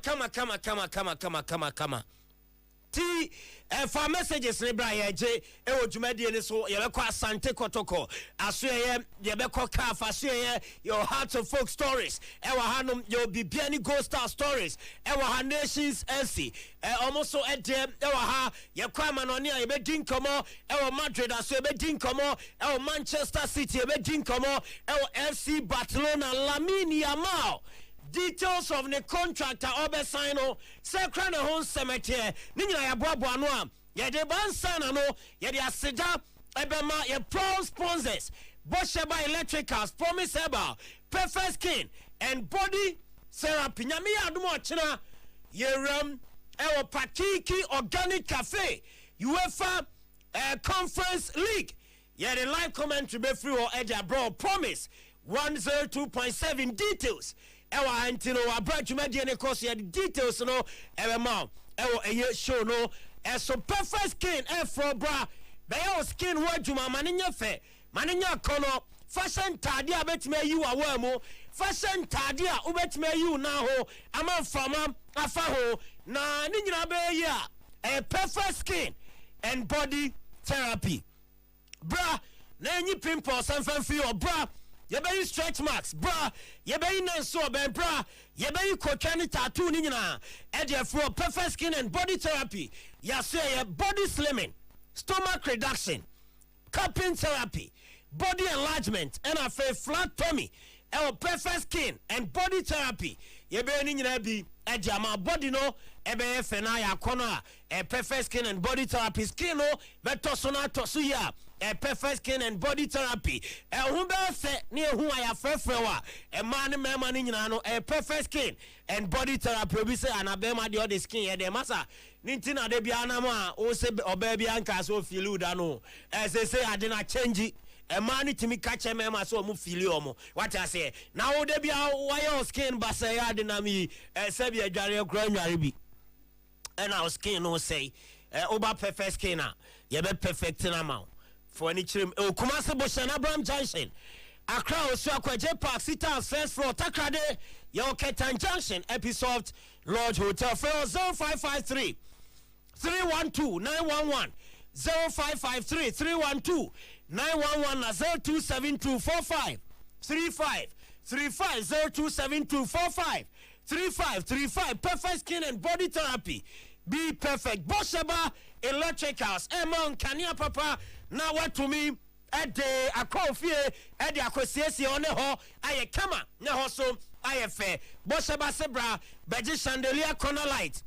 kama ti for messages ne bra ye je e odwumade ne so ye bekọ asante kotoko aso ye bekọ kaf aso ye your heart of folk stories e wa hanom your bibiani ghost star stories e wa ha nations nc almost so e wa ha ye kwa manoni ye be din komo e wa Madrid aso ye be din komo e wa Manchester City ye be din komo e wa FC Barcelona Lamine Yamal. Details of the contractor obesigno sekra na hon cemetery ni nyina ya boabo ano a ye de bansana no ye de aseda ebema ye pro sponsors Bosheba Electricals Promise Herbal Perfect Skin and Body Therapy nyame ya adomo ochena ye ram ewo Pakiki Organic Cafe UEFA Conference League ye de live commentary be free or edge abroad Promise 102.7 details ewa antino wa brajuma die ne course ya details no ewe ma ewo eye show no so Perfect Skin for bra be your skin wadwuma manenya fe manenya kono fashion tade a betime yi wa wa mu fashion tade a ubetime yi na ho ama fama afa ho na ni nyina be yi a Perfect Skin and Body Therapy bra na enyi pimples amfan fi o bra ye be stretch marks bra ye be nanso be bra ye be kotwane tattoo ni nyina e dey for Perfect Skin and Body Therapy ya say body slimming stomach reduction cupping therapy body enlargement and a flat tummy Perfect Skin and Body Therapy ye be ni nyina bi e dey ama body no e be fe na ya kono a Perfect Skin and Body Therapy skin no be toso na toso ya Perfect Skin and Body Therapy hu be se ne hu aya frefre wa man ne mema ne nyina no Perfect Skin and Body Therapy obi se anabema de the skin ye de masa nintina de bia na ma o se oba bia nka so feel da no say ade na change man timi kache mema so mu feel o mo what I say na o de bia why skin ba say ade na mi se bia dware kura nware bi and our skin no say oba Perfect Skin na ye be perfect na ma for any chim Kumasi Boshan Abraham Junction Accra Osu Akwaje Park Sita first floor Takrade Yo Ketan Junction Episode Lodge Hotel for 0553 312 911 0553 312 911 0272 45 35 35 0272 45 35 35 Perfect Skin and Body Therapy be perfect Bosheba Electricals Emon Kania Papa na what to me at the akofie at the akosiesie on ho aye kama na ho so aye fair Bosheba Sebra beje chandelier corner light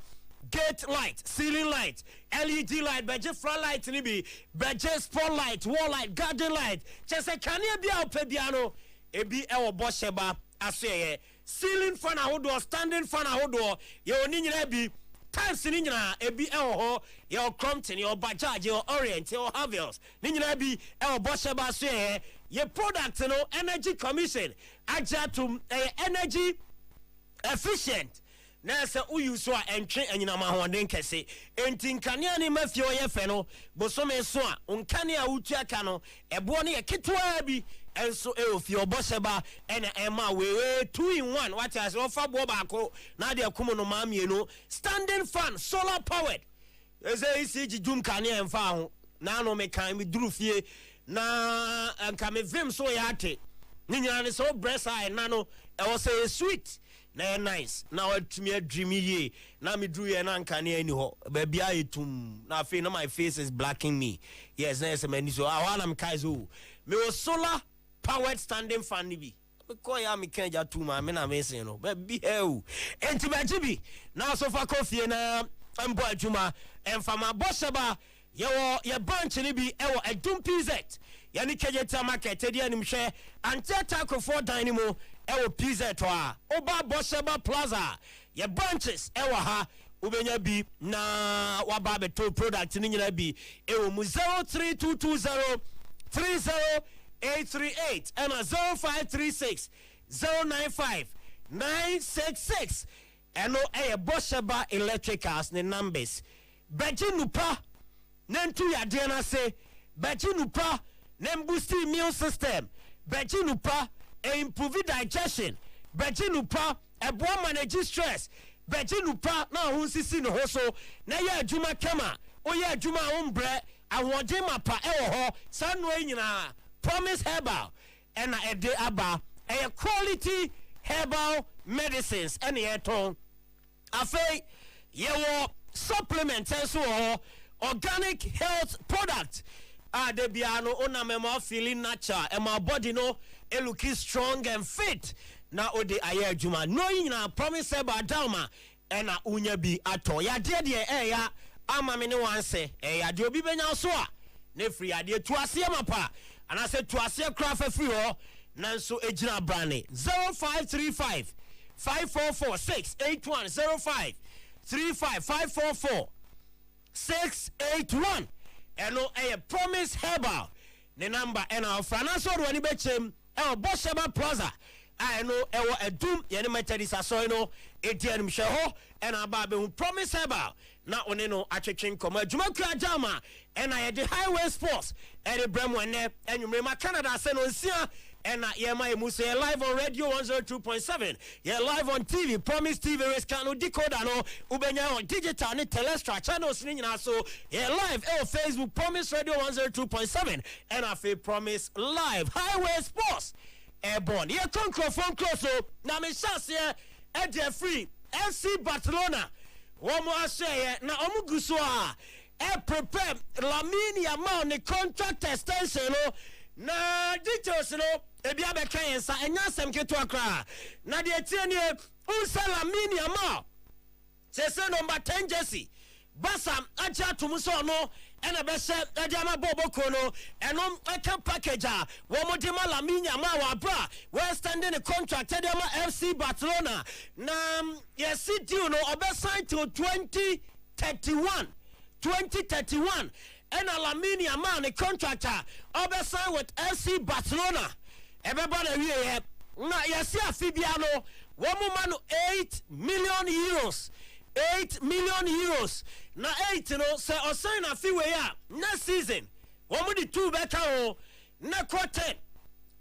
gate light ceiling light LED light beje front light ni bi beje spotlight wall light garden light chese kania bia opebiano ebi ewo Bosheba aseye ceiling fan ahodo standing fan ahodo ye oni nyina bi times ni nyina ebi ho your Crompton your Bajaj your Orient your Havels ni nyina bi Bosheba so ye product no energy commission aja to energy efficient na se uyu so a entwe anyina ma honden kese enti nkania ni mafie ye fe no bosome so a nkane a utu aka no ebo ne ye ketwa bi enso ofie Bosheba ena ema we 2 in 1 what as offer bo baako na de akumo no ma mienu standing fan solar powered eze isi jijum kane emfa ho na no me kan me duru fie na anka me vim so ya ate ni nyina ne so breast eye na no e was say sweet na nice na watumi adwimi ye na me duru ye na anka ne ani ho ba bia etum na afi na my face is blacking me yes na yes me ni so awana me kai so me was solar powered standing fan ni bi because ya me kan ja tu ma me na me sen no ba bi heu enti ba jibi na so fa coffee na embo adwuma emfama Bosheba ye branch ni bi ewo Edum PZ yani kejeta market edi anim hwe anteta akofo dan ni mo ewo PZ to a oba Bosheba Plaza ye branches ewo ha ubenya bi na waba beto product ni nyina bi ewo mu 03220 30838 and 0536 095 966 and no Bosheba Electricals ne numbers beji nupa nentu ya diana se beji nupa nem boost immune system beji nupa improve digestion beji nupa ebo manage stress beji nupa na ho sisi no ho so na ye adwuma kama oye adwuma ombre ahoje mapa ewo ho sanu nyina Promise Herbal and ede aba a quality herbal medicines and yeton afei yewo supplements so organic health product de biano ona mema feeling natural and my body no e looking strong and fit na ode aye adwuma no nyina Promise Herbal dalma na unya bi ato ya de ya ama me ne wanse ya de obi benya so a ne free ade tu ase mapa ana se tu ase kra fa free ho nanso ejina brane 0535 544681 0535 544 681 eno Promise Herbal ne number ena frana so do ani bechem Bosheba Plaza eno ewo edum ye ne methodist aso no etianum hwe ho ena ba be Promise Herbal na one no atwetwen koma adwuma kura jama ena ye de highway sports ene bremo ene enwumre ma Canada se no nsia ena ye ma emu se live on radio 102.7 ye live on TV Promise TV rescano decoder no ubenya on digital ne telestra channels ni nyina so ye live Facebook Promise Radio 102.7 ena fe Promise live highway sports airborne ye concrofon close na me chance ye e free FC Barcelona womo aseye na omuguso a prepare Lamine Yamal ne contract extension no na details no ebi abeka yensa enya asem keto akra na de tie ne unsa Lamine Yamal se number 10 jersey basa acha tumuso no ena be se adiama boboko no enom eka package a wo modima Lamine Yamal wa bra we standing the contract adiama FC Barcelona na yes deal no obesign till 2031 ena Lamine Yamal ne contractor obesign with FC Barcelona everybody here na yes afibia no wo mo ma no 8 million euros 8 million euros na 8 no say osign afiwe ya next season wo mo di 2 better ho na quarter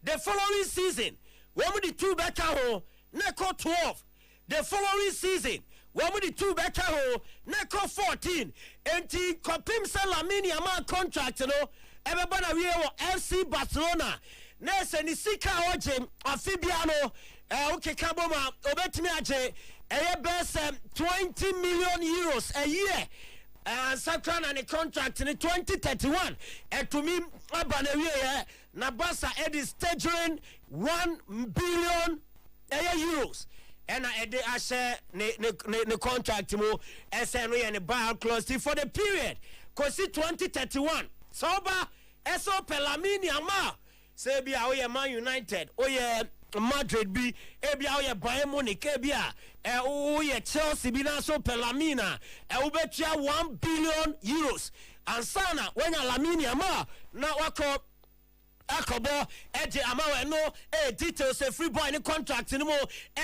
the following season wo mo di 2 better ho na 12 the following season wo mo di 2 better ho na 14 enti kopim say Lamine Yamal contract no everybody we wo FC Barcelona na se ni sika oje afibia no okay kaboma obetimi aje best 20 million euros a year Sakran and a contract in 2031 and to me na Barca is staggering 1 billion euros and I share the contract mo SNW and the buyout clause for the period cause 2031 soba eso Lamine Yamal say be our Man United Madrid be ebia o ye Bayern Munich ebia o ye Chelsea bi na so Pelamina o betua 1 billion euros ansana when Lamine Yamal na wako akobo eje amawe no details free boy ni contract ni mo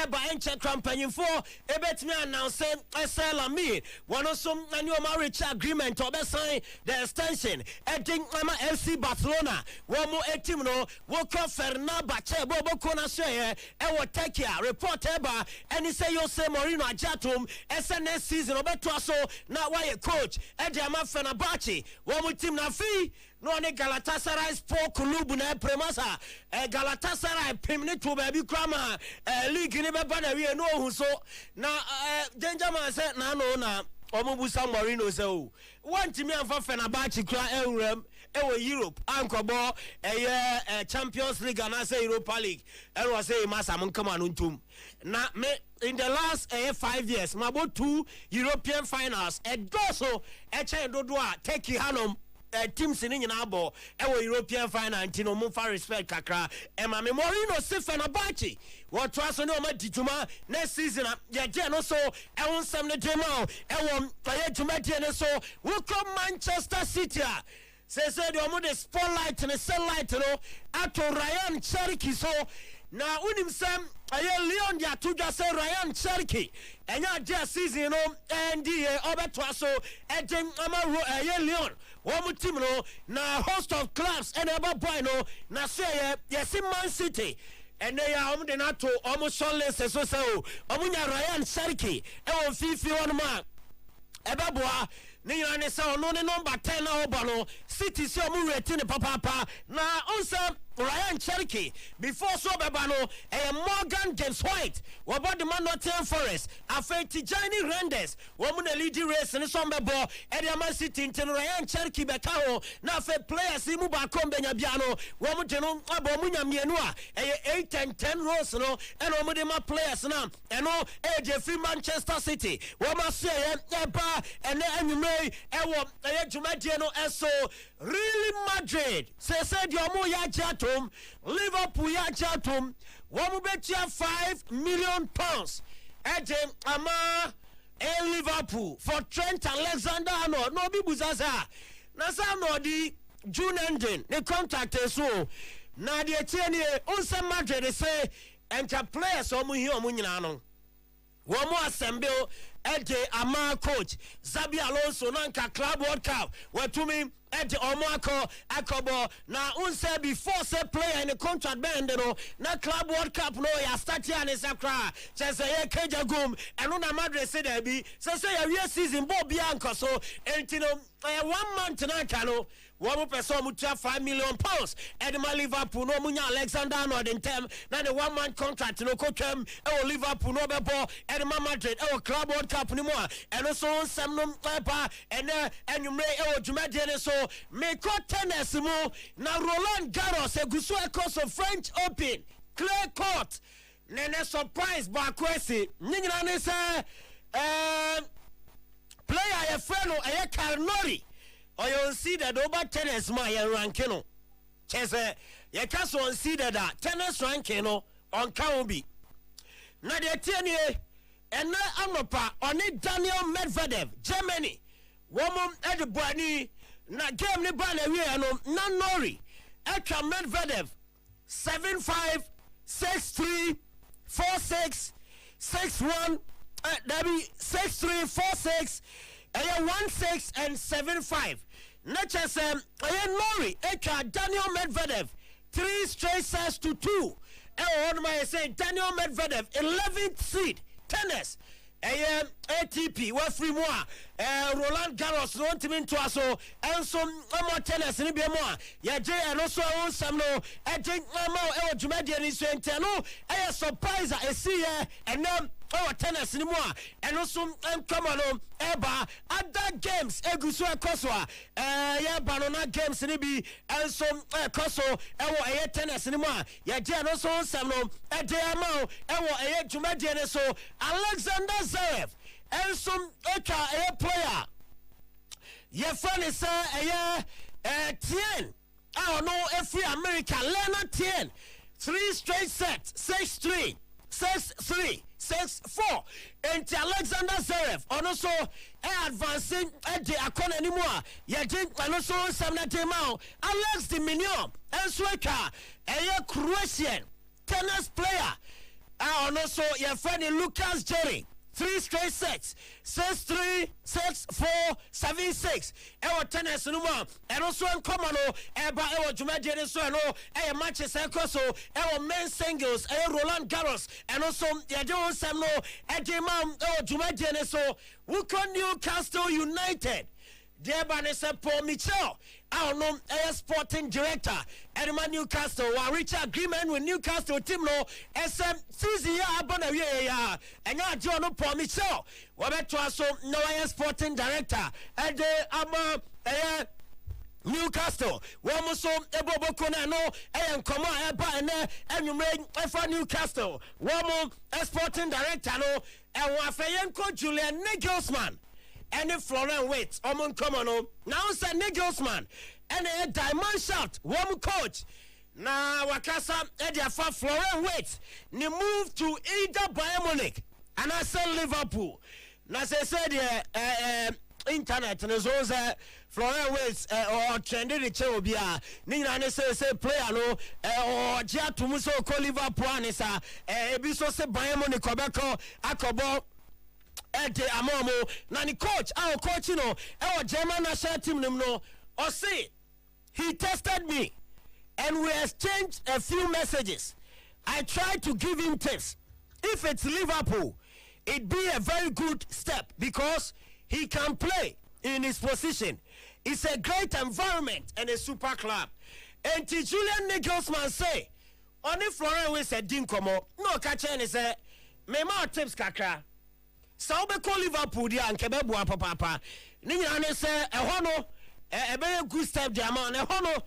ba enche campaign for ebetimi announce Lamine one so na marriage agreement or be sign the extension edin ama FC Barcelona wo mo team no wo ko Fernando Bache bobo ko na share wo take report eba any say you say Mourinho ajatum next season obeto so na why coach edi ama Fenerbahce wo mo team na fi no ne Galatasaray Sport Club na premasa Galatasaray pimni to baby krama league ni beba na we no hu so na danger man say na no na omubusa Mourinho say o want me amfa Fenerbahce kra ewrem ewo Europe ankobo Champions League and say Europa League and say masa mun kama no ntum na me in the last 5 years my about 2 European finals doso eche dodo a take hanom teams in Inabo, our European final, Tino Mufa respect Kakra, and my Mourinho Fenerbahce. What was no Matituma next season? Yeah, so I want some the demo. I want to make so we'll come Manchester City. Says the spotlight and the sunlight, at Ryan Cherokee. So now, when him Sam, Leon Yatuja say Ryan Cherokee, and your just season, and the Obertwaso, and Leon. One team no na host of clubs and about boy no na say yes in Man City and they are on the NATO almost solid so Omunya Ryan Cherokee fifi on man Ebaboa ne yana se ono ne number 10 na obano city se omu reti ne papa na onse Ryan Cherokee before so bebano Morgan James White about the man Nottingham Forest afe Tijani Renders womu na lead race ne so bebo Man City tin Ryan Cherokee beka ho na afe players mu ba kom benya biano womu de no abomu nyamienu a 8 and 10 rows no and womu de ma players na eno Jeffrey Manchester City womu se eba ene anwumre ewo Jumadie no eso really Madrid say di omo ya jato Liverpool ya chatum womu betia 5 million pounds ejem ama Liverpool for Trent Alexander-Arnold no bi buzaza na sa no di June ending the contract so na de tieni onse Madrid say enter players omu hi omu nyina no womu assemble eje ama coach Xabi Alonso nanka Club World Cup watumi eje omo akobo na unse before say player in the contract bend no na Club World Cup no ya start ya ne sakra say ye kejagum eno na Madrid say there be say ya season ball bia nkoso entino 1 month na kano one person mu 5 million pounds and my Liverpool no munya Alexander-Arnold in term na the 1 month contract no coachem Liverpool no bebo and my Madrid Club World Cup ni mo and so some no pa and you may Jumadie so me ko tennis mo na Roland Garros eguso across of French Open clay court nene surprise ba kwesi nyina ne say player a friend o Carnori or you see that over tennis my ranking no chese ye kaso on see that tennis ranking no on Kaobi na de tienie and na anopa on Daniel Medvedev Germany woman edbuani na game ni ba na wie no na Nori etwa Medvedev 7-5 6-3 4-6 6-1 that be 6-3 4-6 1-6 and 7-5 nature say Nori etwa Daniel Medvedev 3 straight sets to 2 on my say Daniel Medvedev 11th seed tennis ATP we free more Roland Garros no team to aso enso more tennis ni be more ya je also on some no Jumadie ni so enteno surprise I see and then tennis ni more and also come on eba other games eguso ekoso ya banana games ni bi enso ekoso tennis ni more ya je also some no amount Jumadie ni so Alexander Zverev and some player your friend is Tien no every American Leonard Tien 3 straight sets 6-3 6-3 6-4 and Alexander Zverev also advancing at the Akon anymore ya did and also some that Alex de Mignon and Sweka Croatian tennis player also your friend Lucas Jerry 3 straight sets 6-3 6-4 7-6 tennis no more and also in common Jumadie so no Manchester so men's singles Roland Garros and also ya some no Jumadie so Newcastle United Thereby Paul Mitchell our sporting director and my Newcastle will reach agreement with Newcastle team no SM season ya and ya John Paul Mitchell so no sporting director and Newcastle so ebobokona no komo and you make for Newcastle sporting director no and wafayenko Julian Nagelsmann and Florian Waits come on now say Nagelsmann and a diamond shot one coach na wakasa edia for Florian Waits ni move to either Bayern Munich and I say Liverpool na say internet and so Florian Waits or trended the show bia ni na say player no or jia to so call Liverpool and sa ebiso say Bayern Munich obeko akobo amomo na ni coach our coach no German national team no or say he tested me and we exchanged a few messages I try to give him tips. If it's Liverpool, it'd be a very good step because he can play in his position. It's a great environment and a super club. And Julian Nagelsmann say, only Florian we said dinkomo. No catch any say, me more tips kakra. So be call Liverpool dia and kebebua papa. Ni ane say a hono a very good step dia man a hono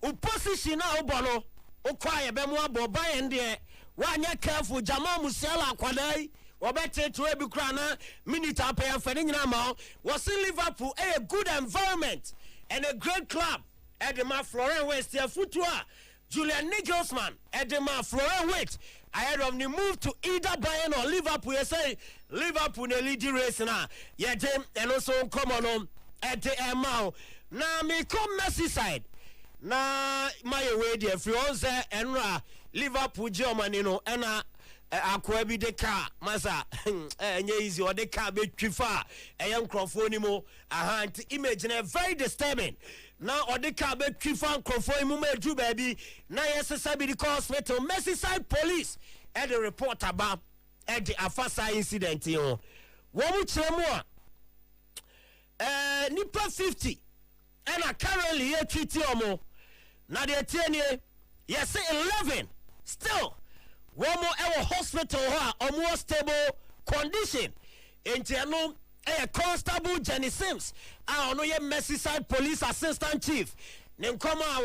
opposition na obono okwa be mo abo Bayern de wanya careful Jamal Musiala akwadai obete to ebi kra na minute apaya fani nyina ma was in Liverpool a good environment and a great club. Edema Florian West here futua Julian Nagelsmann Edema Florian West ahead of the move to either Bayern or Liverpool. You say Liverpool the lead race now. Yeah, and also come on at the amount. Now me come Merseyside. Now my way there Fiance and Liverpool Germany no and akwabi de car masa enye easy or the car be twifa a young crofoni a image very disturbing. Now or the car be twifa crofoni mo do baby na yes sabi the hospital Merseyside police and the report about at the Afasa incident yo wo mu chemo nipa 50 and currently here treaty omo na the 10 yes 11 still one more our hospital or more stable condition. Into a constable Jenny Sims. I don't know your Merseyside police assistant chief. Then come out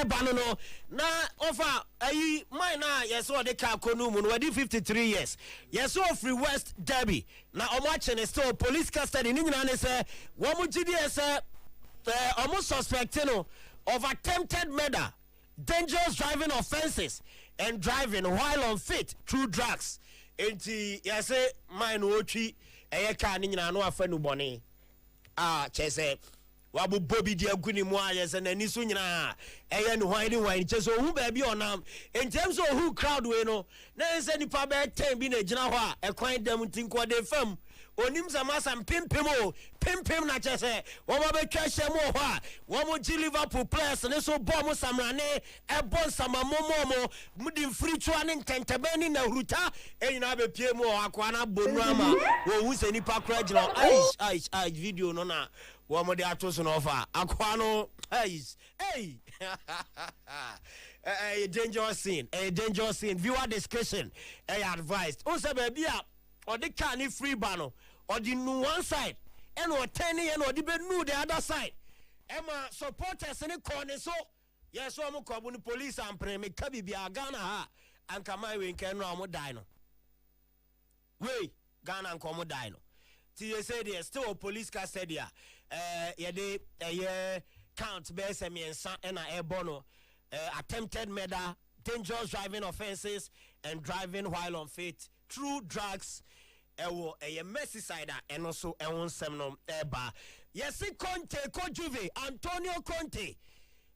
banano na offer a minor yes or the car conum wadi 53 years. Yes or free West Derby. Now I'm watching a store police custody in England say one more GDS almost suspecting of attempted murder, dangerous driving offenses. And driving while on fit through drugs. Enti yase mine wochi eye ka ni nyina no afa nu bone. Chese wabu Bobby di aguni mu ayese na ni so nyina eye no wine chese ohu ba bi onam. In terms of who crowd we no na ense nipa be 10 bi na gina ho a ekwan dam tinko de fam. Onim samasa pimpim na chese wo ba be twahye mo ho a wo mo gi Liverpool players ne so bom samrane e bon samamomo mudi free chua ne ntentebeni na huruta enyina be pie mo akwa na bonu ama wo hu se nipa kra gina ai video no na wo mo de atoso no fa akwa no hey a dangerous scene viewer discretion advised also baby or the can free bano or the new one side and or 10 and or the the other side. Emma supporters in the corner so yes so I'm calling police and pray me kabi be a Ghana ha and kamai we can no dino. We Ghana and come dino. TSA there's still a police custody yeah they count base and a bono attempted murder, dangerous driving offenses and driving while on fit through drugs. Ewo a Merseyside and also a one seminum eba. Yes, Conte, Juve, Antonio Conte.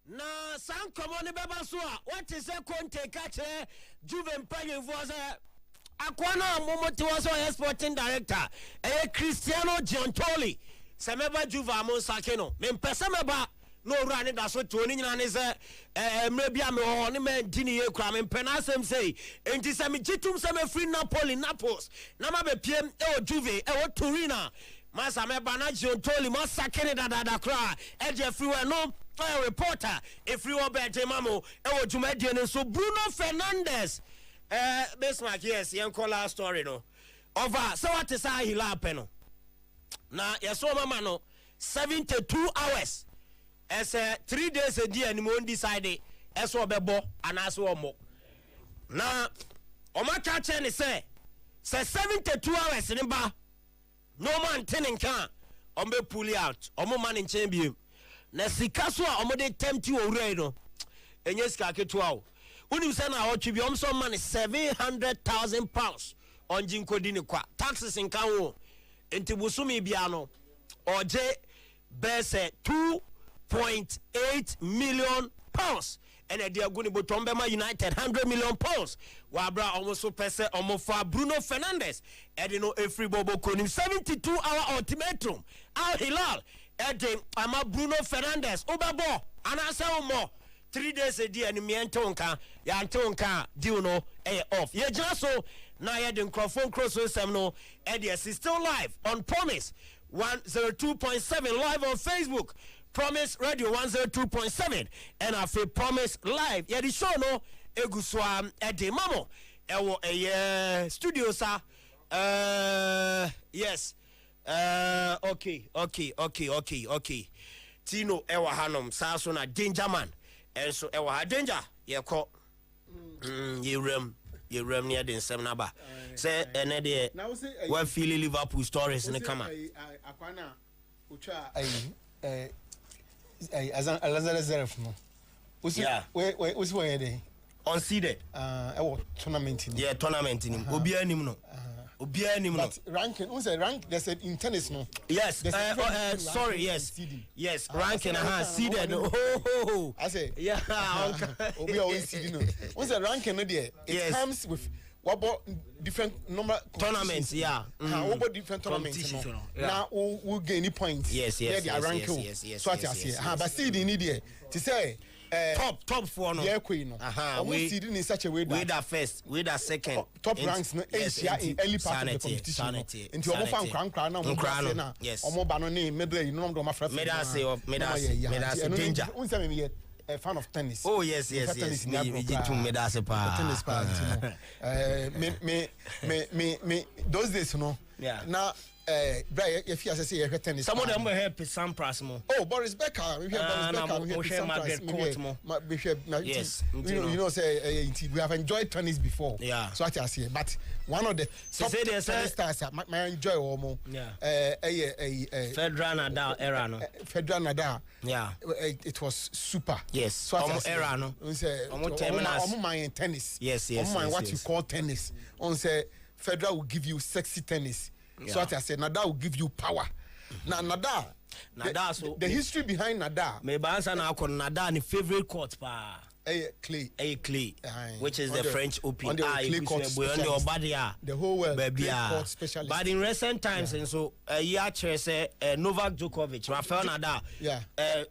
Na San Comone Babasua. What is a Conte catcher? Juve paying was a Aquana Momoti was a sporting director. A Cristiano Giantoli. Sameba Juve Monsakeno. Mempesameba. No running that's what Tony is maybe I'm on me dini cram and penasem say and this I'm some free Napoli Naples Namabe PM Juve Turina Masame Banaggio Toli Masakene da cry and everywhere no reporter if you are better mamo Jumedian so Bruno Fernandes Bismarck yes young call story no over so what is I he'll happen now yes so mama 72 hours. As 3 days a day, and we decided as well bebo and as well more. Now, Oma Kachen say 72 hours in bar. No man turning can be pull out. Omo man in champion. Na sikaswa omo de tempt you already. And yes, Kaketwao. When you send out to be some money 700,000 pounds on Jinko Dinikwa. Taxes in Kawo. Into Busumi Biano or J. Bese 2.8 million pounds. And they are going to Botombema United 100 million pounds. Wabra almost so pese for Bruno Fernandes. And you know every bobo konim 72-hour ultimatum. Al Hilal. And ama Bruno Fernandes. Obabo. Anasa mo. 3 days a day and me antonka ya antonka deal no off ye just so na ye the microphone cross so sem no is still live on Promise 102.7 live on Facebook, Promise Radio 102.7 and afi Promise live ye the show no eguswa ede mamo ewo studio sa yes okay Tino ewa hanom sa so na danger man enso ewa ha danger ye ko ye rem near the sem na ba say ene de we feel Liverpool stories in the camera akwana ucha Alexander Zeref no usi we dey unseeded tournament ni obi anim no but ranking rank they said in tennis no yes sorry yes ranking seeded I say yeah obi always seeded no ranking no there it comes with what about different number tournaments what about different tournaments now we'll gain any points yes so what I say but seeding need there to say top four no queen we seeding in such a way that first that second top ranks no in early part of the competition into omo fan kran na omo na omo ba no ne medal you know my friend me danger a fan of tennis. Oh yes. Me jitu me da se pa. Tennis pa. Me those days you know. Yeah. Now Brian, if you say you tennis. Some of them will help some price more. Oh, Boris Becker. We hear Boris Becker. Yes. You know say we have enjoyed tennis before. Yeah. So what I say, but one of the top tennis stars I enjoy almost. Yeah. Federer Nadal era no. Federer Nadal. Yeah. It was super. Yes. So what era no. On say on tennis. Yes. On what you call tennis. On say Federer will give you sexy tennis. Yeah. So what I said, Nadal will give you power. Now Nadal, the history behind Nadal. Maybe answer now. Nadal ni favorite court pa. Clay, which is the French Open. Clay court the whole world. Clay court specialist. But in recent times, and so say Novak Djokovic, Rafael Nadal,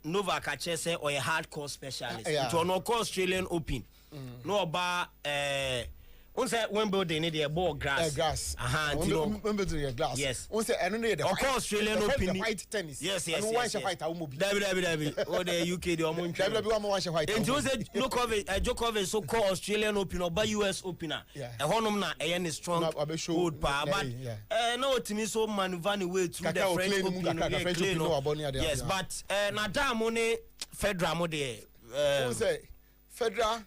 Novak say or a hardcore specialist. It will not call Australian Open. No about Wimbledon need a ball grass. Wimbledon grass. Yes. The Australian Open. The white tennis. Yes. White. Oh, the UK the one. White. And Djokovic so called Australian Open or by US Opener. Yeah. A honum na a strong good power, but no to me so maneuver way to the French Open. Yes, but Nadal money Federer mode. Federer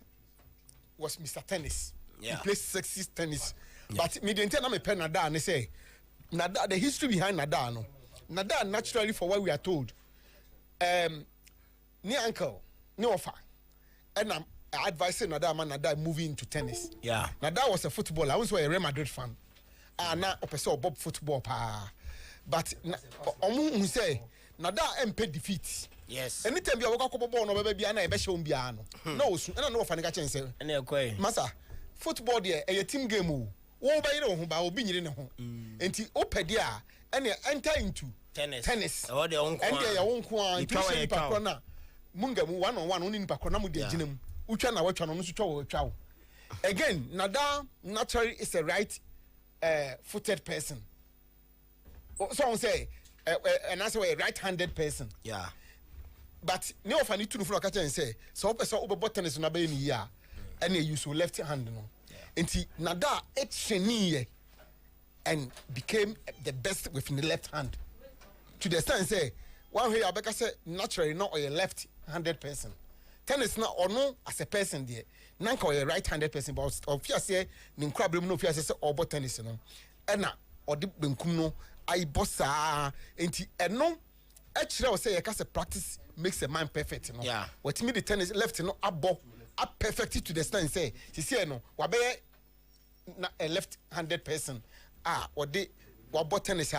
was Mr. Tennis. Yeah. He plays sexy tennis. But me didn't tell me pen Nadal and they say Nadal, the history behind Nadal no. Nadal naturally for what we are told. Ni uncle, ni offer. And I'm advising Nadal moving into tennis. Yeah. Nadal was a footballer. I was a Real Madrid fan. Now a Bob football pa. But omu say Nadal MP defeat. Yes. Anytime you walk up ball no baby ana e be show mbiano. No, and no fan ka chense. Masa football there a team game wo ba yire ho ba obi nyire ne ho enti opedi a ene enter into tennis o de onko and there your onko an twa pa na munga mu one on one oni pa na mu de ginam utwa na watwa no so twa wo twa wo again Nadal naturally is a right footed person so on say and also a right-handed person but ne ofani tunu fro ka chen say so person obo tennis na ba ni ya and you use left hand no enti Nadal training and became the best with the left hand to the extent say one way Abeka say naturally not a left-handed person tennis na or no as a person there nanka or a right-handed person but of fear say ni nkrabem no fear say obo tennis no and na odi benkum no ai bossa enti eno actually say you can say practice makes a man perfect no what me the tennis left no abo perfect to the stand say see no wabe a left-handed person or the tennis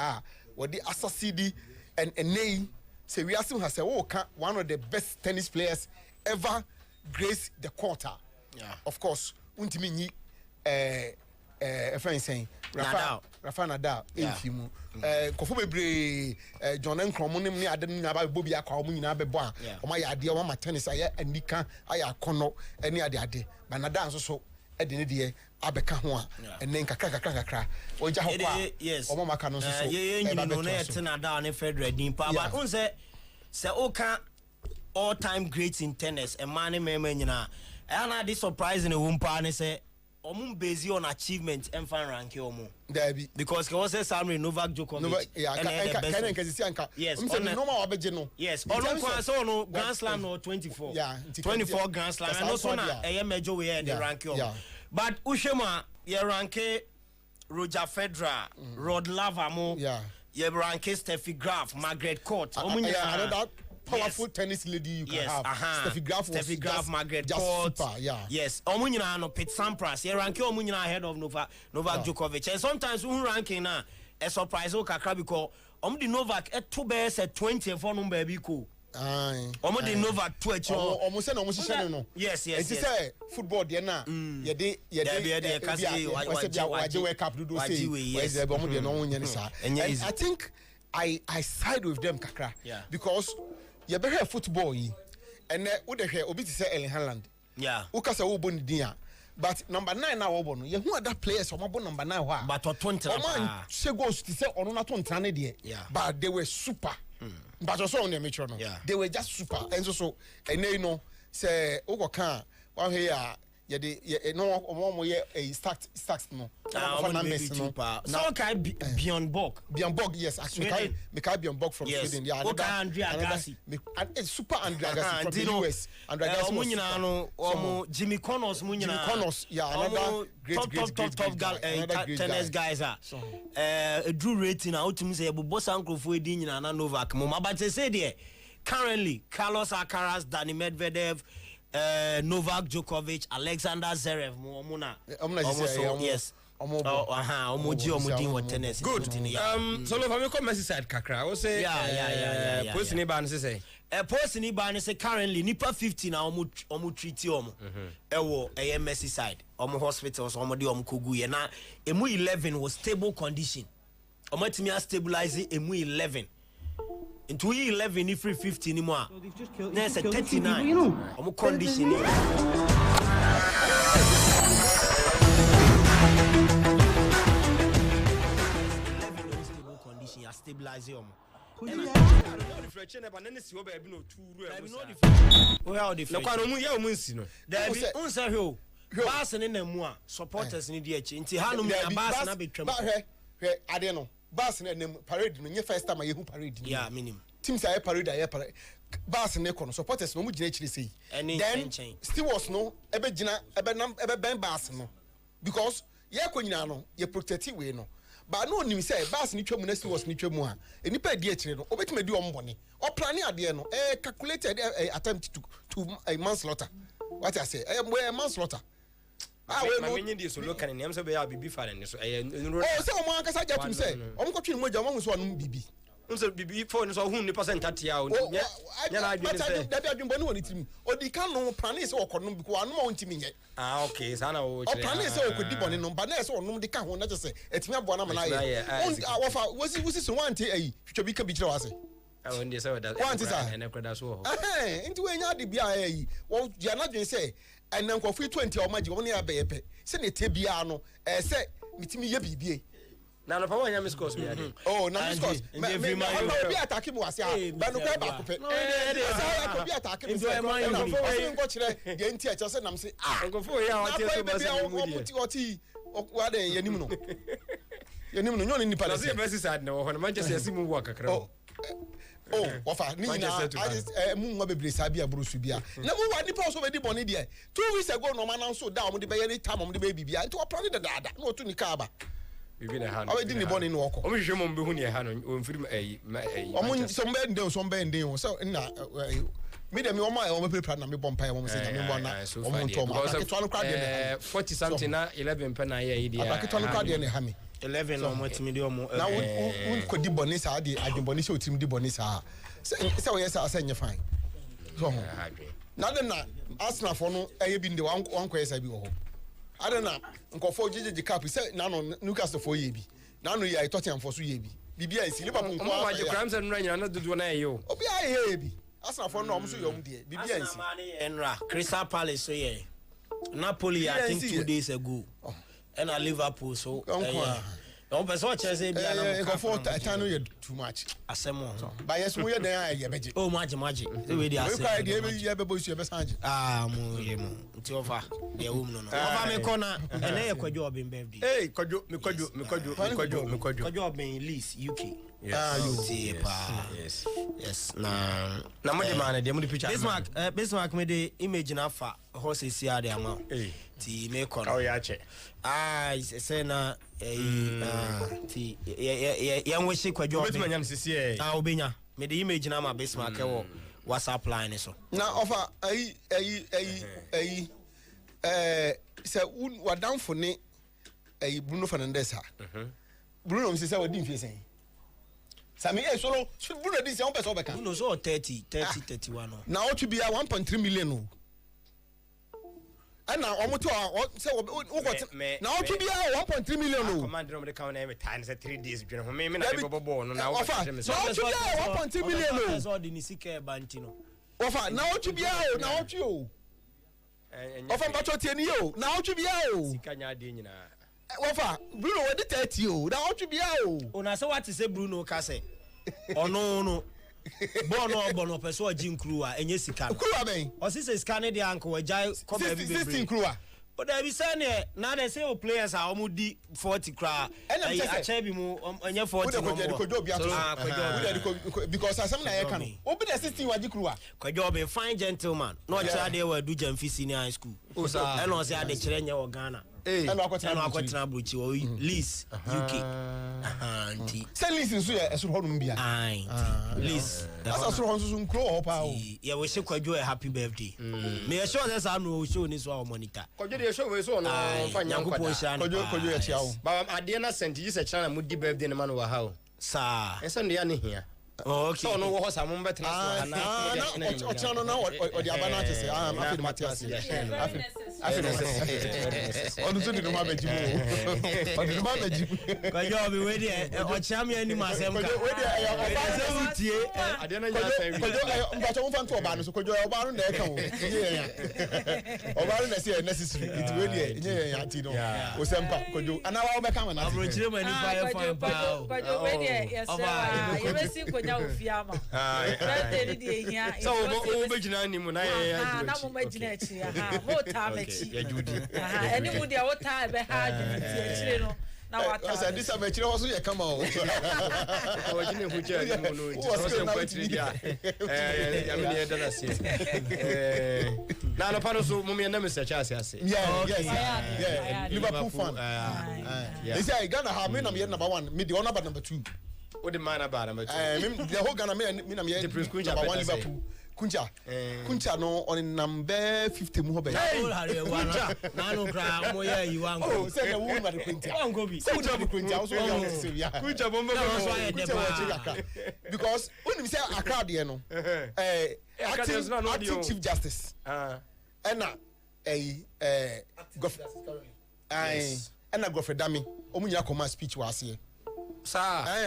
or the assassin and nay say we assume has one of the best tennis players ever grace the quarter of course untimi friend saying Rafa Nadal infimu kofo bebre John Nkromo nim ne ade nya ba bobi akwa omu nyina bebo a o ma ya ade o ma tennis aye anika aya kono ene ade ba Nadal so ede ne de abeka ho a ene kakra oja ho kwa o ma maka no so ye nyini no na yete Nadal ne Federer din pa ba un se oka all time greats in tennis e man me nyina and this surprising won pa ne say omu based on achievement and fan rank omu Dabi because he was Sammy Novak Djokovic yes normal obeje no yes on so no Grand Slam no 24 24 Grand Slam and also na major we the rank omu but ushema ye rank Roger Federer Rod Laver mo ye rank Steffi Graf Margaret Court omu powerful tennis lady you can have. Steffi Graf, Margaret Court. Yes. Omunyina no Pete Sampras. You rank omunyina ahead of Novak Djokovic. And sometimes we ranking na a surprise o kakra because the Novak at 2 bears at 20 for number be cool. The Novak 2 no. Yes. It is football there na. Ye de World Cup do say. And I think I side with them kakra because you better football and would the obi to say Ellen Haaland ukasa wo boni din but number 9 na wo bono ye hu other players o mabo number 9 ho but 20 na she goes to say ono na to ntane de but they were super but also on the mature no they were just super and so and you know say ugoka wa here no ye stacks no so okay Bjorn Borg yes actually Bjorn Borg from Sweden Andrea Agassi super Andrea Agassi from the US Andrea Agassi munyina no Jimmy Connors another great tennis guys Drew rating out to me say boss ankrofo edi nyina na Novak mo but say there currently Carlos Alcaraz Dani Medvedev Novak Djokovic, Alexander Zverev, yes. Tennis. Good. So if I come message side kakra, I will say post ni ban say. Post ni ban say currently nipa 50 na omu treat omu. Ewo Messi side. Omu hospitals omu di omu kugu ye na emu 11 was stable condition. Omu timi stabilize emu 11. Into 11 if 50 anymore. There's a 39. I'm conditioning. 11 stable condition. You stabilize them. Supporters need Bas na parade no nye first time ayehu parade ni minimum teams aye parade bas na kono supporters no mu gina chire sei then stewards no ebe gina ebe ben bas no because ye konyina no ye protect we no ba no onim say bas ni twam na stewards ni twam a enipa di akire no obetima di ombone o plan ade no calculated attempt to a manslaughter what I say manslaughter when you so look and names be bibi fare so so mo an kasa jatum say o mo kwetwe mo ja mo so no bibi so bibi for no so hu ni percent atia o nya na adwene say da bi adwumbo ni woni tim odi kan no plan is wo kono bi ko anu ma wonti mi nye okay sana o chire o plan is wo kodi bone no ba na so onum de ka ho na je etimi abo na ma na ye wo fa wosi so wanti ayi twitwa bi ka bi kire wase I ndi say that wanti sa ene kweda so ho nti we nya de bia ayi wo ya na dwen say and then for 20 or magic on ya bepe se ne tebia no se mitimi ye bibie na no pa wanya miss course me ade na miss course me be attack me wase ba no kwa ba ko pe se be attack me se ko kire de nti a se nam se ngofo ya o tie so ba se mu die oti wa de yanim no nyo ni pala se Messi sad na wo ho na Manchester simu wo kakra wafa ni na mu nwa bebre sabia brusu bia na mu wa nipa so be di boni de 2 weeks ago no man so da o de be any time o de be bibia nti o plan de dada na o tu ni ka ba bibi na ha no o di ni boni no oko o hwehwe mo be hu ni ha no o mfiri o mu so mbe ndin o so na me dem o ma o me prepare na me bompa e mo se na me bona o mo nto ma ka ketwa no kwa de 40 something na 11 pe na ye dia ka ketwa no kwa de ne ha me 11 no mo timi de o mo na un ko di boni sa de adwumboni se o timi di boni sa se o yes asa nye fine so na dem na Arsenal for no eye bi nde wan ko yes bi wo ho I don't know. Nkofo JJ Cap say na no Newcastle for yebi. Na no ya Tottenham for so yebi. Bibia nsi Liverpool nko. Mo waje crime say no nya na dodo na yo. Obi aye yebi. Arsenal for no so yom de. Bibia nsi. Enra Crystal Palace so ye. Napoli I think 2 days ago. And Liverpool so. On person Chelsea bia na Nkofo tano ye too much. Asemo. Ba yes mo ye den ye beje. Oh magic. The way they are saying. We ye be boys ye be sanje. Mo ye mo. Nti ofa de wom no. Ofa me kona ene ye kwadwo obin birthday. Hey, kwadwo me kwadwo obin Leeds UK. Yes. Yes. Na mo de man de mo de picture. Bismarck me de image na fa horses here the amount. Ti me kona. Oh yeah che. Say na ti ya nweshi kwadwo obin. Obetuma nyam sisi obenya. Me de image na ma Bismarck wo WhatsApp line so. Na offer say wa down for ne Bruno Fernandes ha. Bruno mse say wa di mfie sen. Sami solo Bruno di say on person obeka. Bruno so 31 no. Na o tubia 1.3 million no. And now omo to say na o tubia 1.3 million no. Command no me count every time say 3 days dwen ho me na be bobo no na o fa. Na o tubia 1.3 million no. So di ni sika banti no. Ofa na o tubia na o tu. Ofa mbacho tie ni yo na o tubia o. Sika nya de nyina. Ofa Bruno we di 30 o na o tubia o. Una say what say Bruno ka say. Ono no. Bono person ojin crew enye sika no. Crew aben. O si say sika ne de anko ejai come every 16 crew. But there be say na they say players are omudi 40 cra. Ache bi mu enye 40 no. Because asem na ye kan. Obi the 16 waji crew a. Kwadwo be fine gentleman. No try dey we do Jamfi Senior High School. O sa. E no say ade kire nye wo Ghana. Eno akwetena bruchi o Leeds UK. Anti. Say Leeds nso ye esoro honum bia. Ai. Leeds. Asa soro honso so nkro ho pa o. Ye we say Kwadwo a happy birthday. Me sure say sa no show ni so our monitor. Kwadwo dey show we so no fanya kwada. Kwadwo ye chia o. Ba ade na sent ji se chana mu di birthday ne ma no wa ha o. Sa. Esa no ya ne hia. Okay. So no wo hosa mo betena so na ochano na odi abana chese afi de Matias afi onu so di no ma beji mo onu no ma beji Kwadwo be we dey ocham ya ni masem ka we dey oba se utie ade na nya fa wi Kwadwo mbacho mo fa nto oba no so Kwadwo oba no na e ka o ye oba no na say necessary it we dey nye ya ti no o sempa Kwadwo ana wa obeka ma na abrochire ma ni fa fa pa Kwadwo we dey yes ye be si Kwadwo ofiama birthday dey here so o be gina ni mu na ye na mo ma gina chi mo ta me chi ya judi eni mu dia wo ta be ha gina chi no na wa ta asa dis am chire ho so ye kama o o gina hu cha ni mu no o so kwa tri dia ya me ye dana se na no pa no so mo me na me se cha ase yeah Liverpool fan they say Ghana ha me na me number 1 me the number 2 what the man about number 2 the whole Ghana me na me number 1 Liverpool Kuncha no on number 50 mu ho be na no kra mo ye you wan go say the woman at Kuncha wan go bi Kuncha also you say yeah Kuncha bomba because when we say Accra there no acting chief justice and Godfrey Dami omunya command speech was here sir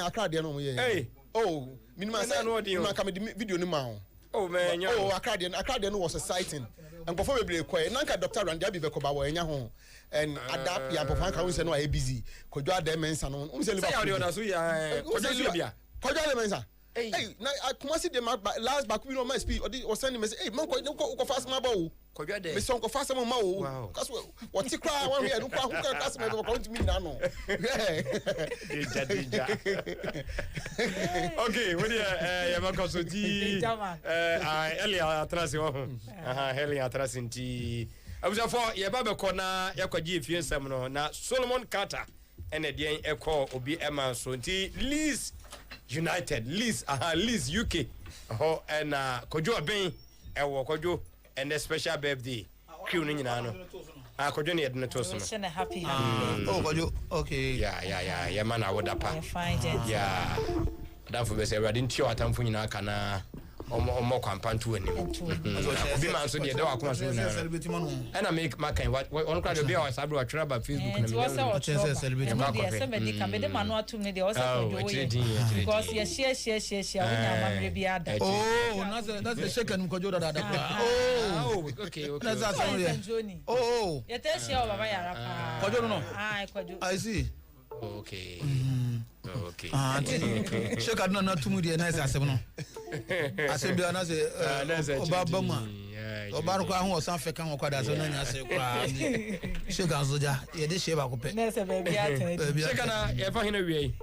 Accra there no mo ye oh minimum say no come video ni ma oh man Accra there no was exciting and before we be quiet nanka Dr. Randy Abi Bekoba wo enya ho and adapt ya pofan ka we say no I busy Kwadwo Adam mensa no we say Liverpool so ya Kwadwo bia Kwadwo Adam mensa hey na kuma see them last back we no my speech or send me say hey man ko fast ma ba o Kwadwo Adam me son ko fast ma o cause what ti cry one here no kwa who can cast me ko to me na no okay we ya ma ko so ti earlier atrasi ho earlier atrasi nti abuja for ye ba be ko na yakwaji efie nsam no na Solomon Carter ene de ekọ obi ema so nti Leeds United Leeds UK ho na Kwadwo ben ewo Kwadwo and a special birthday crew ni nyina no Kwadwo ne yedne to so no happy oh Kwadwo okay yeah man I would apa fine yeah that for be say ready ntio atamfo nyina kana omo kwampanto anim obi man so de wa kuma so na and I make my kind what on crowd be our sabre wa twara ba Facebook na me celebrate ma ko fe me de ka me de manu atum ne de o se ko do because ye share onya mamre bi ada that's the shaken ko joda da okay that's ye te share baba yara pa ko jodo no I see okay shake aduna na tumu de na asem no asem bia na se obaba ma obaru kwa ho osan fe kan ho kwada so na nya se kwa shake azoja ye de share ba ko pe na se ba bia ten shake na ye fa hina wiei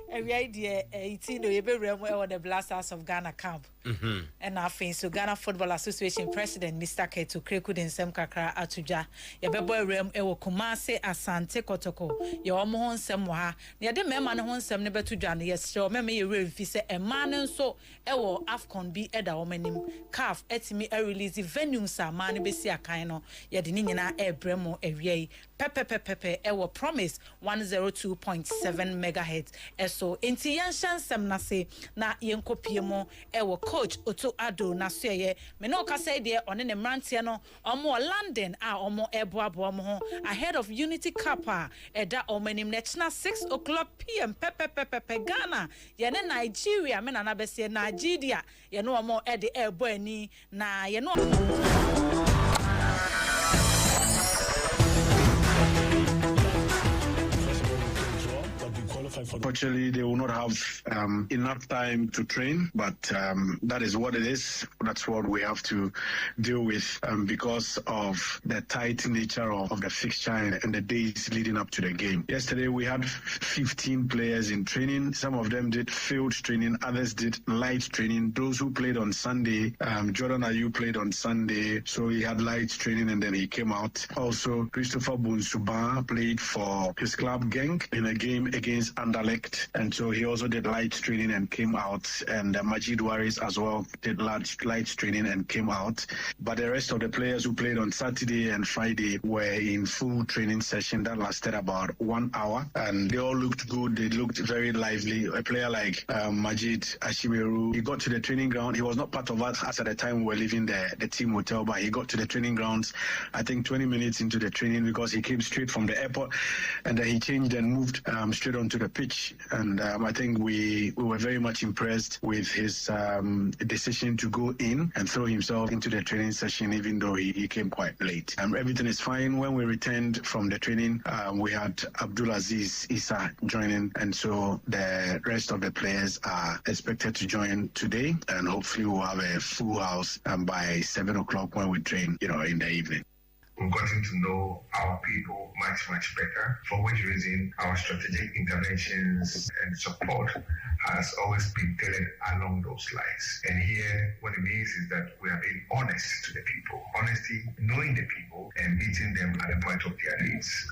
de 18 no ye be rem e the Blasters of Ghana camp and I think so Ghana Football Association President Mr. Ketu Kreku de nsem kakra atuja ye be boy rem e wo Kumase Asante Kotoko ye omo ho nsem wo ha ye de mema ne ho nsem ne betu dwa ne ye sure mema ye refi se e ma ne nso e wo Afcon bi e da wo manim CAF etimi e release venue sa ma ne be si akan no ye de ni nyina e bremo e wiei pepe e wo Promise 102.7 megahertz eso enti yan shansem na se na yenkopie mo e wo coach Oto Ado na so ye me no ka say de one ne mrantie no omo London a omo eboabo mo ho ahead of Unity Cup e da omanim na china 6:00 p.m. pepe Ghana ye ne Nigeria me na be se Nigeria ye no omo e de ebo ani na ye no Unfortunately, they will not have enough time to train, but that is what it is. That's what we have to deal with because of the tight nature of the fixture and the days leading up to the game. Yesterday, we had 15 players in training. Some of them did field training, others did light training. Those who played on Sunday, Jordan Ayew played on Sunday, so he had light training and then he came out. Also, Christopher Bunsuba played for his club Genk in a game against Anderlecht, and so he also did light training and came out, and Majid Waris as well did light training and came out. But the rest of the players who played on Saturday and Friday were in full training session that lasted about 1 hour, and they all looked good. They looked very lively. A player like Majid Ashimeru, he got to the training ground. He was not part of us at the time we were leaving the team hotel, but he got to the training grounds I think 20 minutes into the training because he came straight from the airport, and then he changed and moved straight onto the pitch, and I think we were very much impressed with his decision to go in and throw himself into the training session, even though he came quite late. Everything is fine. When we returned from the training, we had Abdulaziz Issa joining, and so the rest of the players are expected to join today, and hopefully we'll have a full house by 7:00 when we train, in the evening. We've gotten to know our people much better, for which reason our strategic interventions and support has always been tailored along those lines. And here, what it means is that we are being honest to the people. Honesty, knowing the people and meeting them at the point of their needs.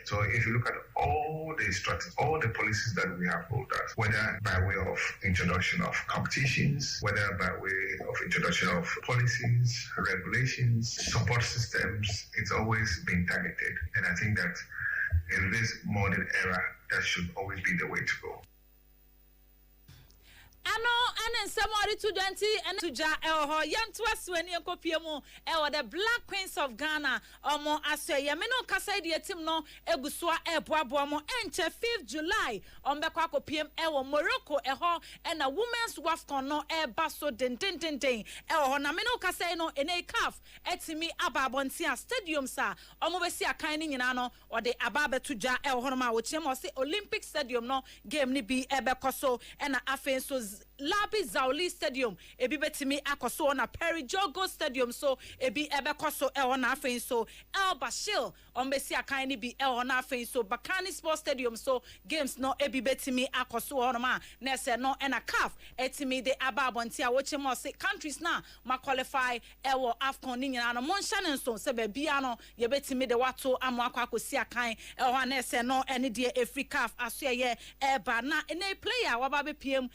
So if you look at all the strategies, all the policies that we have rolled out, whether by way of introduction of competitions, whether by way of introduction of policies, regulations, support systems, it's always been targeted. And I think that in this modern era, that should always be the way to go. And somebody to 20 and to ja young to us when you copy mo the Black Queens of Ghana omo aswe ya me no kasa de team no egusua eboabo mo enche 5th July on be kwa kopiem Morocco and a women's WAFCON no eba so den na me no kasa no ene CAF etimi ababontia stadium sa omo be si akan ni nyina no or the ababe to ja no ma wo chiem o se Olympic stadium no game ni bi ebe koso and afen so Labi Zauli Stadium ebi betimi akoso na Perry Jogo Stadium so ebi ebe koso na afen so El Bashir ombesi akan ni bi na afen so Bakani Sports Stadium so games no ebi betimi akoso no ma na se no na CAF etimi de ababonti a woche mo se countries na ma qualify Afcon ni nyina no monhane so se be bia no ye betimi de wato amo akosi akan na se no ene de Africa CAF aso ye eba na ene player waba be PM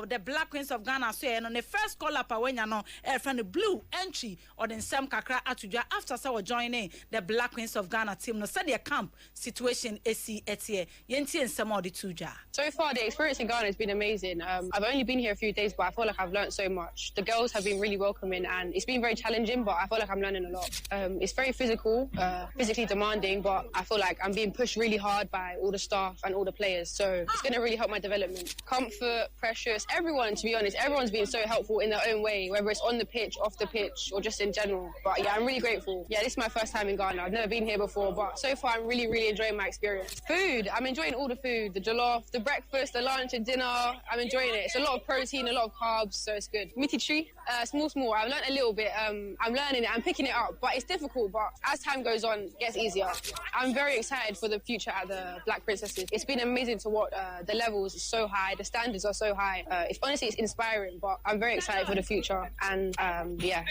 the Black Queens of Ghana so no the first call up awenya no from the blue entry or the Sam Kakra Atuja after so joining the Black Queens of Ghana team no said their camp situation AC etie yenti and some of the tuja. So far the experience in Ghana has been amazing. I've only been here a few days but I feel like I've learned so much. The girls have been really welcoming and it's been very challenging but I feel like I'm learning a lot. It's very physical, physically demanding but I feel like I'm being pushed really hard by all the staff and all the players so it's going to really help my development. Comfort, Precious, everyone, to be honest, everyone's been so helpful in their own way, whether it's on the pitch, off the pitch, or just in general. But yeah, I'm really grateful. Yeah, this is my first time in Ghana. I've never been here before, but so far I'm really, really enjoying my experience. Food, I'm enjoying all the food, the jollof, the breakfast, the lunch and dinner. I'm enjoying it. It's a lot of protein, a lot of carbs, so it's good. Miti tree, small. I've learned a little bit. I'm learning it, I'm picking it up, but it's difficult. But as time goes on, it gets easier. I'm very excited for the future at the Black Princesses. It's been amazing to watch. The levels are so high, the standards are so high. It's inspiring, but I'm very excited for the future. And yeah.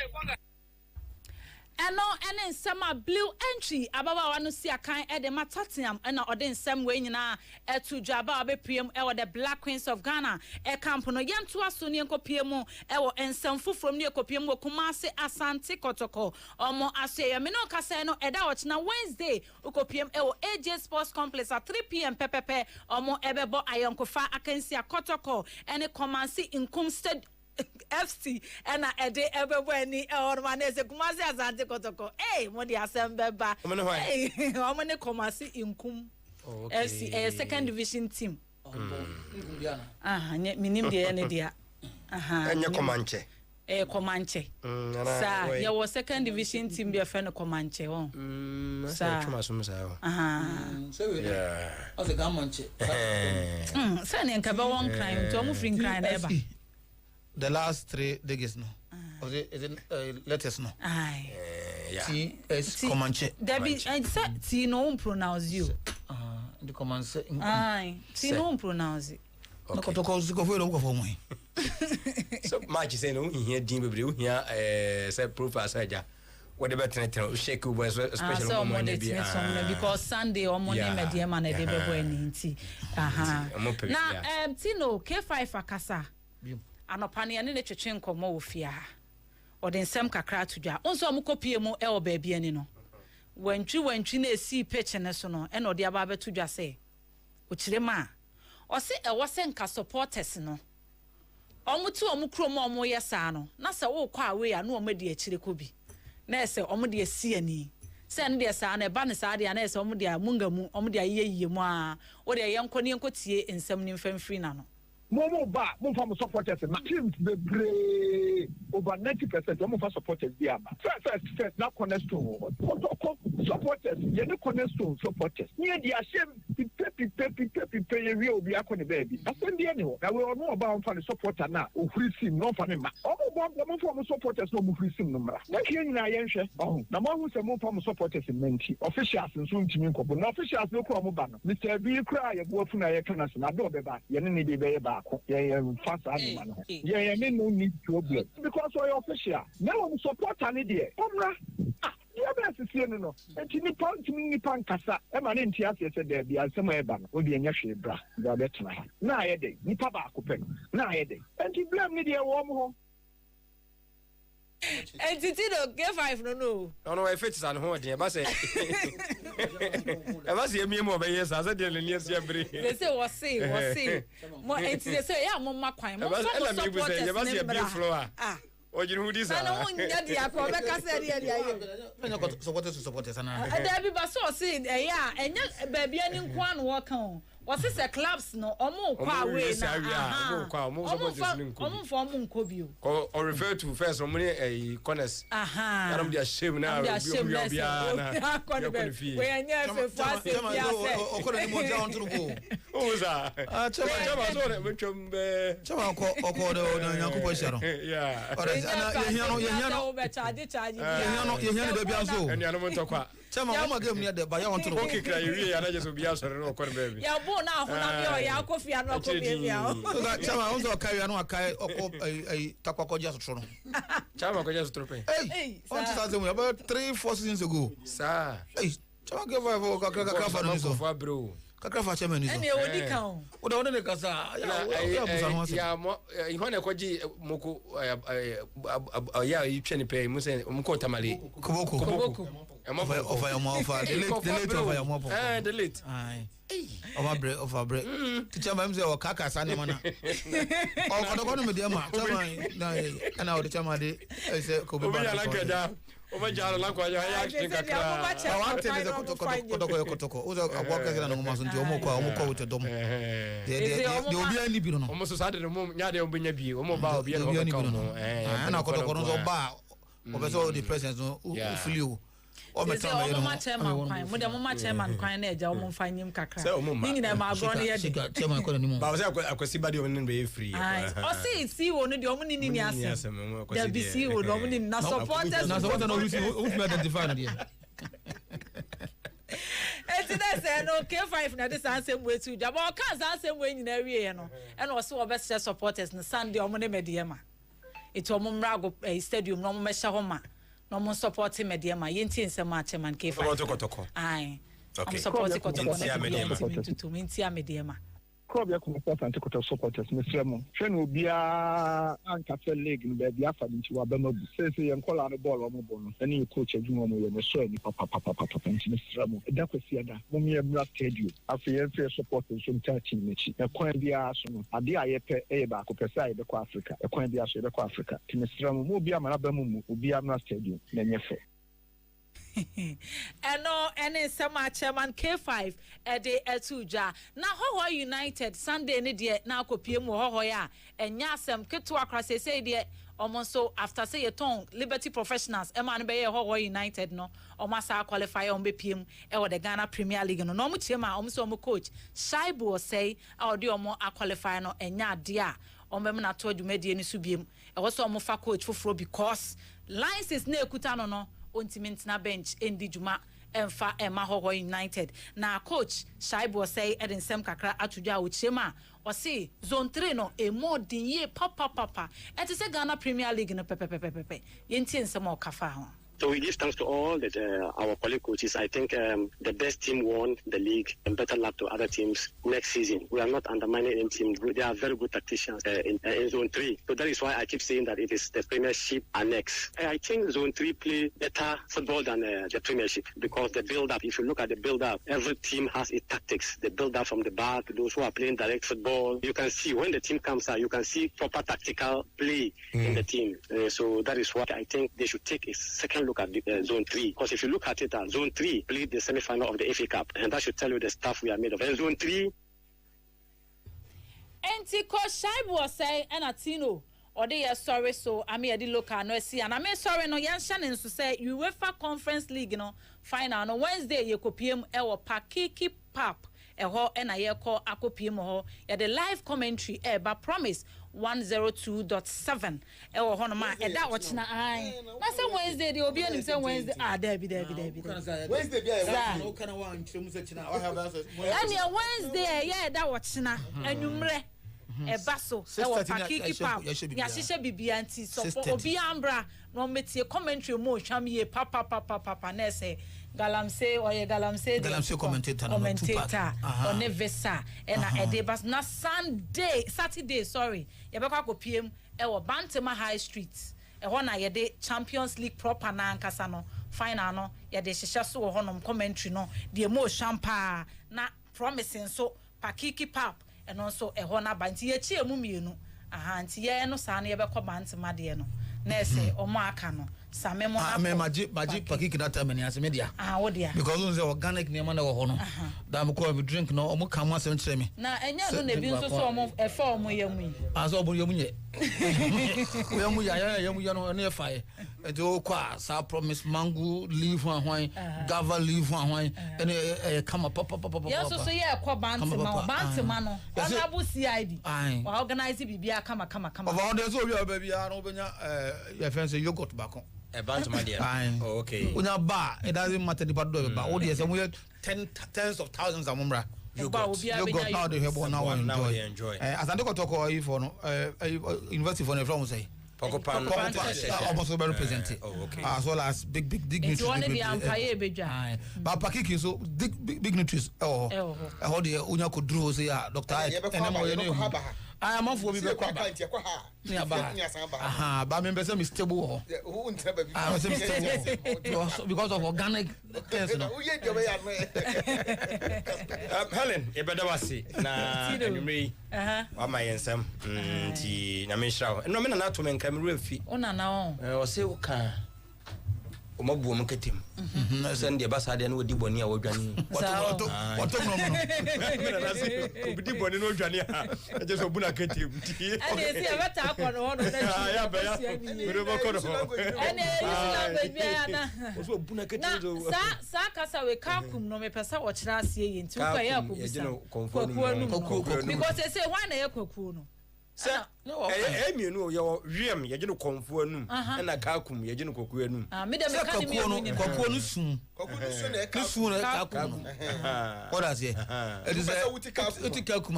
And in summer blue entry ababa wanu si akan e de matatiam na odin sam we nyina etu jaba be piem e the Black Queens of Ghana e camp no yento aso ne enkopiemu e wo ensam fufrom ne enkopiemu Kumasi Asante Kotoko omo aseye me no kasa no e da ochna Wednesday ukopiem e wo AJ Sports Complex at 3 p.m. pepepe omo ebebo ayonkofa akansi Kotoko ene Kumasi Inkumstead FC and a day ever when he or man is a Kumasi Asante Kotoko. Hey, Modi Asembeba. Hey, how many Kumasi Inkum FC, a second division team. Minim de Enidia. And your Comanche. A Comanche. Sir, your second division team be a friend of Comanche. Sir, so yeah. As a Comanche. Sending Cabawon crime, Tom Fring crime ever. The last 3 digits no. Is it letters no? Aye. T S Comanche. Debbie, I said T no pronounce you. The Comanche. Aye. T no pronounce it. No Kotoko go for me. So much say no here dim be here say profile saja. What about tell shake was especially because Sunday or morning media man e dey be nti. Na Tino K5 akasa. Anopane ne twetwe nkomo ofia o de nsem kakra tudwa onso amukopie mu e o baabi ani no wantwi na esi peche ne so no e na o de aba betudwa se o kirema o se e wo se nka supporters no omutu omukro mu omo yesa no na se wo kwa awe ya na o mede akire kobi na ese omo de esi ani se ne de sa na ba ne sa de na ese omo de mungamu omo de ayeyiye mu a o de yenko ne enkotie nsem ne mfamfiri na no Momo ba, mo fa supporters na teams the brave over 90% mo fa supporters dia ba. First na cornerstone. Supporters, ye no cornerstone supporters. Ye dia shame pipe ye wi obi akọ ne baby. Asem dia ne ho. Na we ono ba on fa ne supporter na o free sim no fa ne ma. Mo fa mo supporters no mo free sim no mra. Na kiye nyina ye nhwe. Oh, na mo hu se mo fa mo supporters menti. Officials nso ntimi nkobo. Na officials no kọ mo ba no. Mr. B kra ye bo fu na ye kana so na do be ba. Ye ne be ba. Yeah, fast animal. Yeah, no need problem because we official. Now we support an idea. Yeah, best see no. And ni pan kasa. E ma ne ntia se there be asem e ba no. O de enya hwe bra. Da betena. Na ye dey. Nipa ba akopɛ. Na ye dey. And you blame me there wo mo ho. And Tino K5 no. No, I fit an ho dey. Ba say. E ba say me mo be yes, I said dey ne sia bre. They say was say. Mo enti they say ya mo makwan. Mo support us. E ba say be floor. O jiri hu dis. Na no nya dia ko be ka say dia dia. Anya supporters na. There be ba so say enya ba bia ni nko an wo kan. Was this a clubs no omo kwa we na omo for omo nko bio or refer to first omo e corners am dia shame na we enya fe fast ya se okoro ni mo ja on turu o za chama so re chombe chama ko do na nyakupo shero yeah ore ana ye hiano be charge ye hiano be bia so eni anu mo ntokwa chama mo game ni de ba ya on turu okay kra ye ya na je so bia so re no okoro baby ya bo na hona mi o ya akofia no akofia mi a so chama on so kai anu akai oko takwako ja so tro chama ko ja so tro pe hey on 2000 about 3-4 seasons ago sir hey chama give for kakra for no so bro kakra fa chairman izo ene wodi kan o da wona ne kasa ya busa ho ya mo ihwa na kwaji moko ya yitwe ne pe mu se mko tamale koboko ofa ya mo ofa delete ofa ya mo delete over break teacher ma mse o kaka sa ne mana o ko no me dia ma chairman na o teacher ma de se ko be ba o ba jara la kwa ya kakra wa tele de kotoko o zo agwa ka na ngoma so nti o mo ko with dom de obi ani bi no o mo so sa de mo nya de obi nya bi o mo ba obi ani ko na kotoko no zo ba o be so the presence no feel you o me tell me no chairman kwan mo de mo chairman kwan na eja o mo fanyim kakra ni na ma agro ne ye de chairman ko ni mo ba say akwasi ba de o ni be free o see wo no de o mo ni asem da bi see wo no mo ni na supporters no we identify na de eti say no K5 na this ansem we tu ja ba o kan ansem we nyina wie no e na o se o be share supporters no Sunday o mo ne medema eti o mo mrago stadium no mo me hye ho ma no mo support medema yenti nsem a chairman K5 kotoko ai okay support kotoko na mintia medema club ya kuma Asante Kotoko supporters mesremo hwe no bia anka league no be bia fa nti wa ba mabu sese yen kola no ball o mo bo no ene coach adwuma mo ye no so ni papa nti mesremo da kwasi ada mo me mra stadium afi yen fe supporters so nta team mechi e kwan bia so no ade aye pe e ba ko pesa e be kwa Africa e kwan bia so e be kwa Africa nti mesremo mo bia mara ba mu obi amra stadium na nyefe eno ene sema chairman K5 ede etuja na Hoho United Sunday ne de na akopie mu Hoho ya enya asem keto akra sese de omonso after say yeton Liberty Professionals e man be ye Hoho United no omasa qualify on be piem e wo the Ghana Premier League no no mu chiema omso omo coach Shaibu say a odi omo qualify no enya ade a ombem na to adwumadi ni so biem e wo so omo fa coach foforo because license na ekuta no ontiment na bench endi juma emfa ema Hoho United na coach Shaibu say edin sem kakra atudwa ochema o say zone 3 no e more din ye papa et say Ghana Premier League no pepe yenti ensem o kafa ho. So we give thanks to all our colleague coaches. I think the best team won the league, and better luck to other teams next season. We are not undermining any team. They are very good tacticians in Zone 3. So that is why I keep saying that it is the Premiership annex. I think Zone 3 play better football than the Premiership because the build-up, if you look at the build-up, every team has its tactics. The build-up from the back, those who are playing direct football. You can see when the team comes out, you can see proper tactical play in the team. So that is why I think they should take a second look at Zone 3, because if you look at it, Zone 3 played the semi-final of the FA Cup, and that should tell you the stuff we are made of. And Zone 3. Enti Coach Shaibu was saying, and Atino, or they are sorry, so I mean, I did look at no see, and I mean, sorry, no, Yan Shannon to say, UEFA Conference League, you know, final on Wednesday, you could PM our Pakiki Pap. Eho and I call Akopimo, the live commentary, but promise 102.7. Eho Honoma, and that watch na I. That's a Wednesday, the Obian himself Wednesday. Debbie. Wednesday, no kind of one, and your Wednesday, yeah, that watch na, and you mre. E baso e wo pakiki pap ya hihye bibianti so obi ambra no metie commentary mo hwam ye papa na say galamse commentator on Nevesa na e dey bas na Saturday ye be kwa kopiem e wo Bantama High Street e ho na ye dey Champions League proper na ankasa no final no ye dey hihye so wo honom commentary no dey mo champa na promising so pakiki pap and also a hona banti ye chi emu mienu nti ye no sa na ye be ko Bantama de no na say o mo aka no same mo maji pakiki that time ni ase media wo dia because on say organic name na wo ho no da mo ko drink no o mo kan mo asem kire me na enya no na bi nso so o mo e fa o mo yemu yi aso bo yemu ye yemu ya no na e fa e enti o kwa sa promise mango leaf hwan gava leaf hwan ene kama papa ya so ye ko Bantama no honorable CID wa organize bibia kama of the so we bia no benya ye fence yogurt back on a Bantama there. Oh, okay. Unya bar, it doesn't matter the part of bar. Oh yes, and we had tens of thousands of mumra. You got now they have now enjoy. Enjoy. As I don't talk or for University for the from say. Pokopan almost very represented. As well as big dignitaries. But Pakiki so big dignitaries. How the Unya could draw say Dr. I am off for me because of organic Helen, you better was it. Nah, anyway, I'm my answer. Namisha, no man, not to make a real fee. Oh, no, or say, okay. Omabu mketim. Send the ambassador and would diboni or Johnny. What diboni no Johnny? Just a buna ketim. And it's a better one. Sakasa we kakum no me pesa watch last year in 2 years because they say 1 year kokuno. Sir, no, you know your realm, you know, conform, and a calcum, you know, cocoonum. What I say? It is a calcum.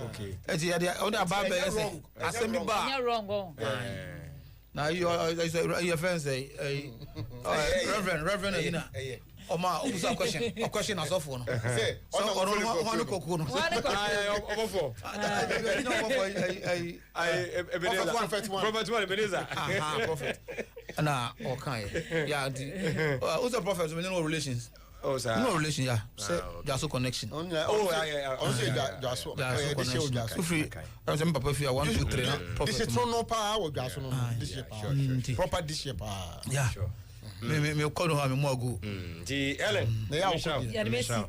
Okay. As the other barber, I send me back. Wrong. Now you are your friends, Reverend, Oma, who's a question as of one. Say, one cocoon. Prophet. Now, okay. Yeah, who's a prophet? No relations. Oh, sir. No relation, yeah. Just a connection. Oh, yeah. Just free. I remember Papa, 1, 2, 3. This is no power. Proper this year. Yeah. Me call her more go. Ellen.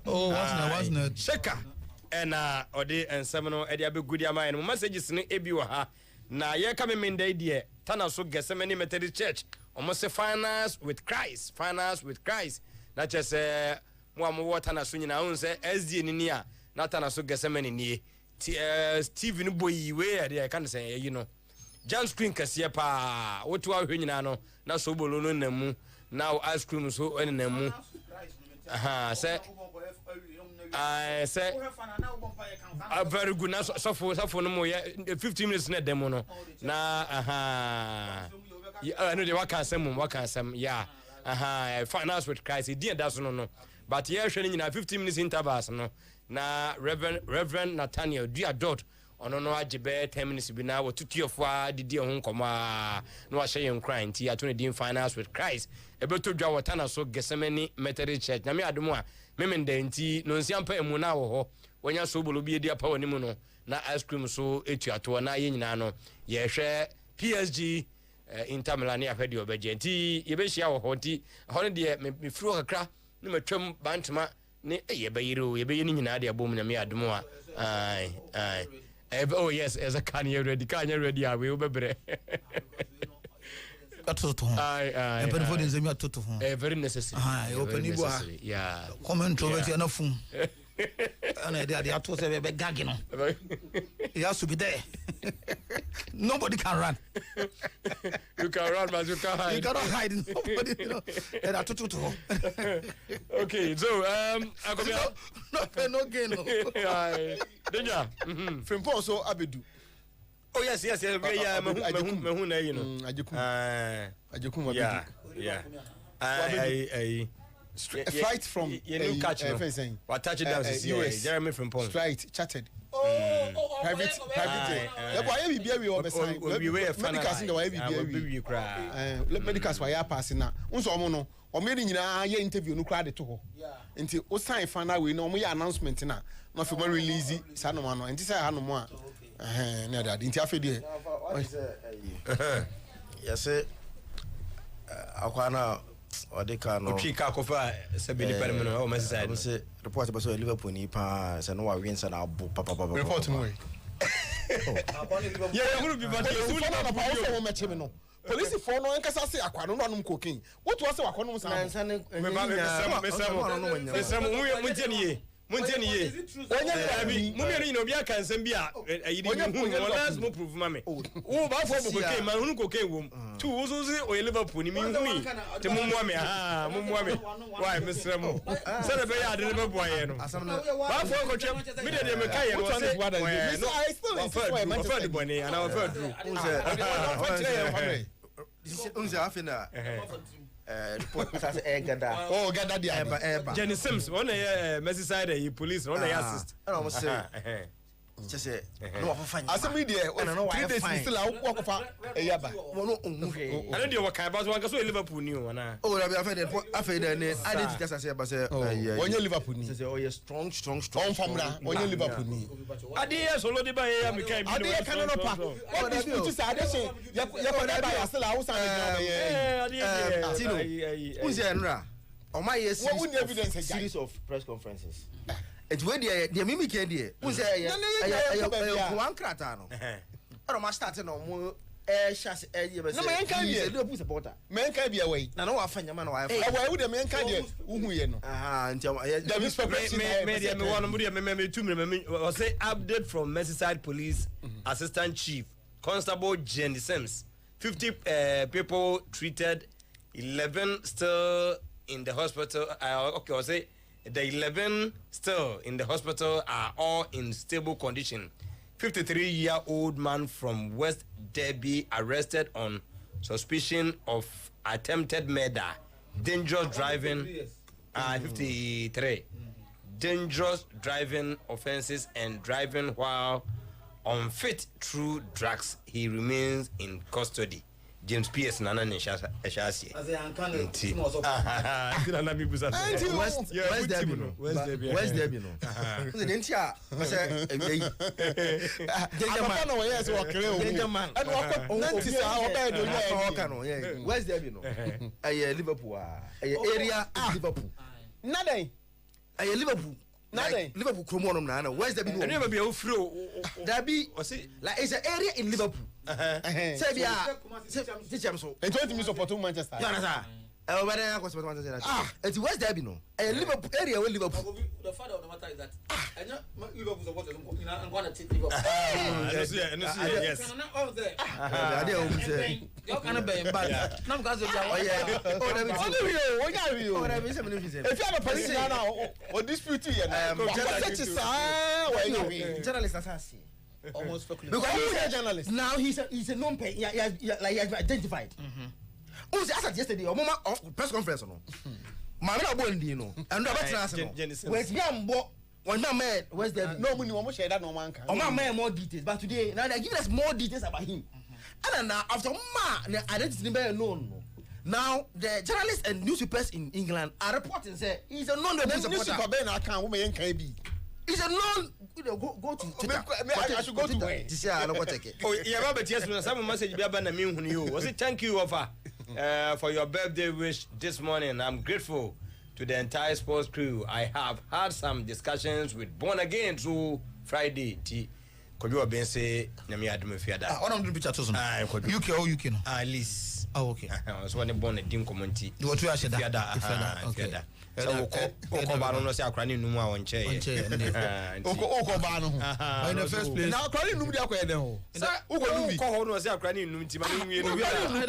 Oh, what's not? Sheka. And Ode and Seminole Eddie Abu Goodiama and messages in Ebiwa. Now, ye coming in the idea. Tana so Gethsemane Methodist Church. Almost say finance with Christ. Not just one more water na swing na unse SD ni nia. Not na so Gethsemane ni. Steve boy where I can say, you know. John screen kasiye pa. What to our no. Na so bolo no nemu. Now ice cream so any nemu. Say. I say. Very good. Now so for no more. 15 minutes net demo no. Na I know the waka some. Yeah. Finance with Christ. He didn't that's no. But here showing in 15 minutes intervals no. Na Reverend Nathaniel dear dot. Ono no ajibe 10 minutes bi na wotutu ofua didi ho nkoma no a hye crying ti atone din finance with Christ ebeto dwa water na so Gethsemane Methodist Church na me adomu a memende nti no nsiampa emu na wo ho wonya so bolo bi edi apa woni mu no na ice cream so etu ato na ye nyina no ye hwe PSG Inter Milan ya fedi obeje nti ye be hia wo ho nti ho ne de me furu kakra ne matwam bantama ne ye be yiro ye be ye nyina de abom na me adomu a ai oh yes, as a Kanye ready, we will be very necessary. Yeah. Comment over enough. And they are to say gagging. He has to be there. Nobody can run. You can run, but you can't hide. You cannot hide. Nobody. Okay, so I come here. No gain. Danger. From Poso Abedu. Oh yes. Yeah. You know. Ajukum. Yeah. Flight from what touchdown is US. Jeremy from Pond. Straight chatted. Private. Medicals in the way medicals were passing now. No, or maybe interview no crowd to until o sign final we no more announcement now. Not for release Sanomano and this I had no more. Near that interfere. Yes, Aquana. Or they can no chica cofa sabini permanent or message say report about Liverpool ni pa say no wins and papa report no yeah group be but you na pa so match me no police for no nkasa say akwano no anum cocaine what was say akwano say me Monteni ye. Mummy no bia kan sem bia ayi ni last mo prove mame. Wo ba fo bo cocaine man hunu cocaine wom. Tu wo so se o Liverpool ni mi humi. Te mumwa me why Mr. Mo. Se na be ya de be boy ye no. Ba fo ko twem me de me kai ye no se. No I still for the boy and I for true. Unse afina Gada dia. Jenny Sims, one Merseyside police, one assist. I almost say just say no fine. Asemi there, 3 days still walk of yaba. I don't know what kind of one go Liverpool new ana. Oh, I feel then I did just say but say when you Liverpool ni. Say oh you strong on family when you Liverpool ni. Ade solo de ba ya me kai bi. Ade kan no pa. What dispute say ade say ya ko na ba still Hausa na Tino. Unse enra. O my series of press conferences. It's where the mimic idea. Who's one crata? Or my starting on more chassis. No man can be a little supporter. Man can be away. No, I find your man. Why would a man can do? Until was say update from Merseyside Police Assistant Chief Constable Jenny Sims. 50 people treated, 11 still in the hospital. Okay, I'll say. The 11 still in the hospital are all in stable condition. 53-year-old man from West Derby arrested on suspicion of attempted murder, dangerous driving, 53, dangerous driving offenses and driving while unfit through drugs. He remains in custody. James P.S. Nana Nishasi. West Derby, no. Didn't ya? West Derby, no. Liverpool, area Liverpool. Nothing. Liverpool. Liverpool Cromonum Nana. West Derby. I never be a flu. Derby, like it's an area in Liverpool. Say teach him so. And 20 minutes for 2 Manchester. It's West Derby, no. Liverpool area where Liverpool. The father of the matter is that Liverpool supporters I'm going to take Liverpool. Yes. You can't be bad. Now because of if you have a person now or dispute journalist assassin. Almost because he's a journalist. Now he's a non-pay. He has been identified. Who's asked yesterday or mama press conference no. Mama bondi no. And where's Yambo? When my man was there, no money almost share that no man can. Oh my man more details, but today now they're giving us more details about him. And now after the identity better known. Now the journalists and newspapers in England are reporting say he's a non-supporter. He's a non. Go to Twitter. I should go to where? Oh, yeah, but yes, some message be about you. Was it thank you offer for your birthday wish this morning? I'm grateful to the entire sports crew. I have had some discussions with Born Again through Friday. Could you have been say Nami Adam Fiada? One of the pictures. UK or UK? At least. Oh, okay. I was one born a dim community. What you are saying? Okay. So Okobano say akrani numu a wonche. Okobano. In the first place. Now akrani numu dia kwa den ho. Say Okobanu ko ho no say akrani numu ti ma nwie no wi akrani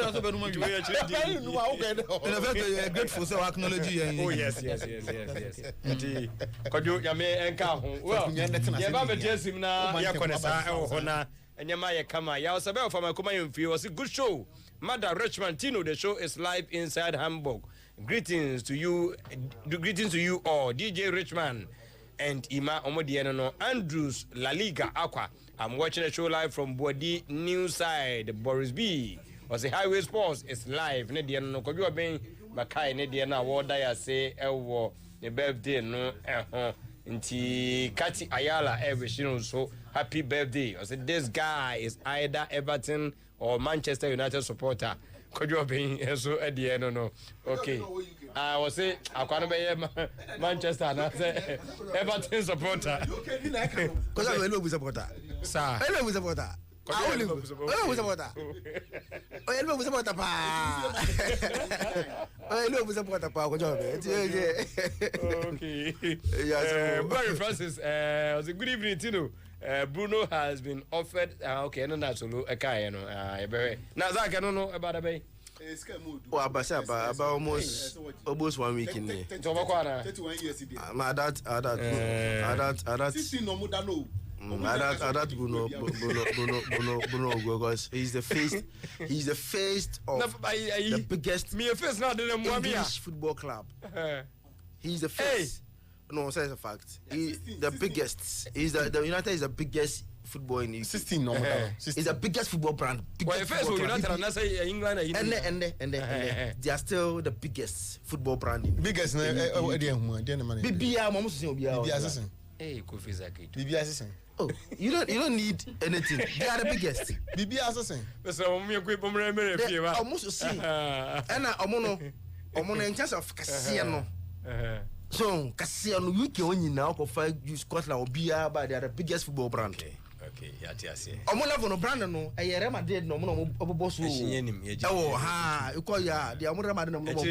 numu a okwa den ho. In the first place grateful so acknowledge you. Oh yes. Ati kojo ya me enka ho. Well, ye ba be jesim na ya konesa e ho na enyema ye kama. Ya osabe of my kuma yemfi was a good show. Mother Richmond Tino, the show is live inside Hamburg. Greetings to you all, DJ Richmond and Ima Omodiano Andrews La Liga Aqua. I'm watching the show live from Bodi New Side, Boris B. Was the Highway Sports is live. Nediano Koju Ben Makai Nediana Wada ya say Elwo the birthday no Inti Kati Ayala every so happy birthday. I said this guy is either Everton or Manchester United supporter. Could you be so at the end? No. Okay. I was say I can't be Manchester and I say Everton supporter. Because I know we supporter. Sir. I know we supporter. Barry Francis, good evening, Tino. Bruno has been offered. Okay, no, that's all. Okay, no, now Zach, I don't know about a bay. Oh, about almost 1 week in there. 31 years. My dad. 16 no more than no. That Bruno because he's the face of the biggest English football club. He's the face. No, that's a fact. The biggest. The United is the biggest football in England. 16 no. It's the biggest football brand. Well, first United and that's England and they are still the biggest football brand in biggest Hey, Kofi Zaki. Oh, you don't need anything. They are the biggest. Bibi assassin. Almost see. And omono in terms of Cassiano. So Cassiano UK only now for 5 use Scotland or Bia, but they are the biggest football brand. Okay, yes. Omono no brand no. Real Madrid no mono boss. Oh ha, you call ya. They are Real Madrid no boss.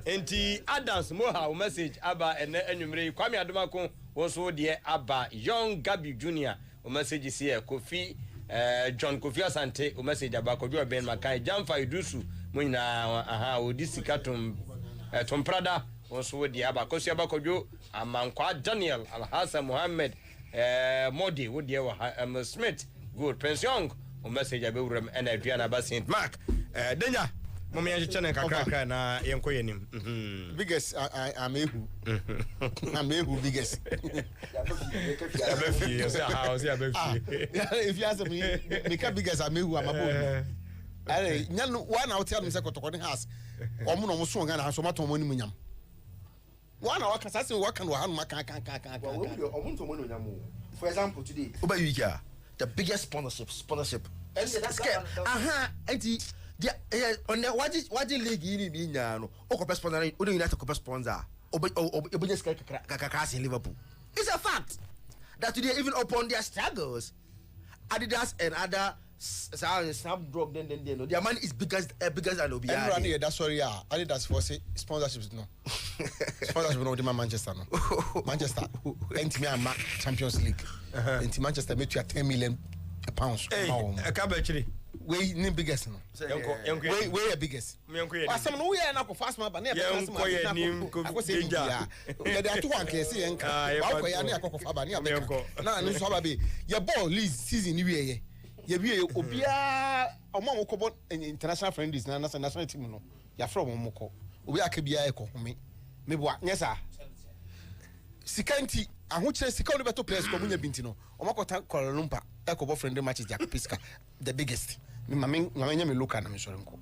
Enti Adams Moha message aba ene enwumre Kwame Adomako wonso de aba Young Gabi Junior o message is here Kofi John Kofi Asante o message aba Kojo Ben Makai Jamfa Idusu munyina odi sikatum Tomprada wonso de aba Kosi aba Kojo Amankwa Daniel Alhassan Mohammed Modi wo de wa Smith good Prince Young o message aba wuram ena Adriana ba Saint Mark Danger Mommy and channel kakra na yenko yenim. Biggest I'm ehu. I'm ehu biggest. If you ask me, make biggest I'm ehu I'm above. Alle nyanu one out tell me say kotokoni house. Omo no so nga na so mato mo ni munyam. One hour can say what can one maka kan. Omo to mo ni munyam. For example today, Oba Yuka, the biggest sponsorship. Anti on the what league in no o sponsor o United sponsor o just in Liverpool. It's a fact that today even upon their struggles Adidas and other snap drop then their money is bigger than Obi. And that's sorry Adidas for say sponsorships no. Sponsorship no the Manchester no. Manchester enti me am Champions League. Enti Manchester make you 10 million pounds. Hey, a cabbage. We need biggest no. We are biggest. Some no we are na fast man but na danger. They are 2 1 KC enka. Wa ko ya na akoko ba na abeka. Na no so ba be. Your ball league season ni we ye be obia omo okobo international friendlies na national team no. Ya from omo ko. Obi akabia e ko home. Me bo nyesa. Sikanti ahokyere sika no beto players ko munya binti no. Omo ko ta Kuala Lumpur e ko bo friendly matches Jack Piska the biggest. Me mama me look at me sure nko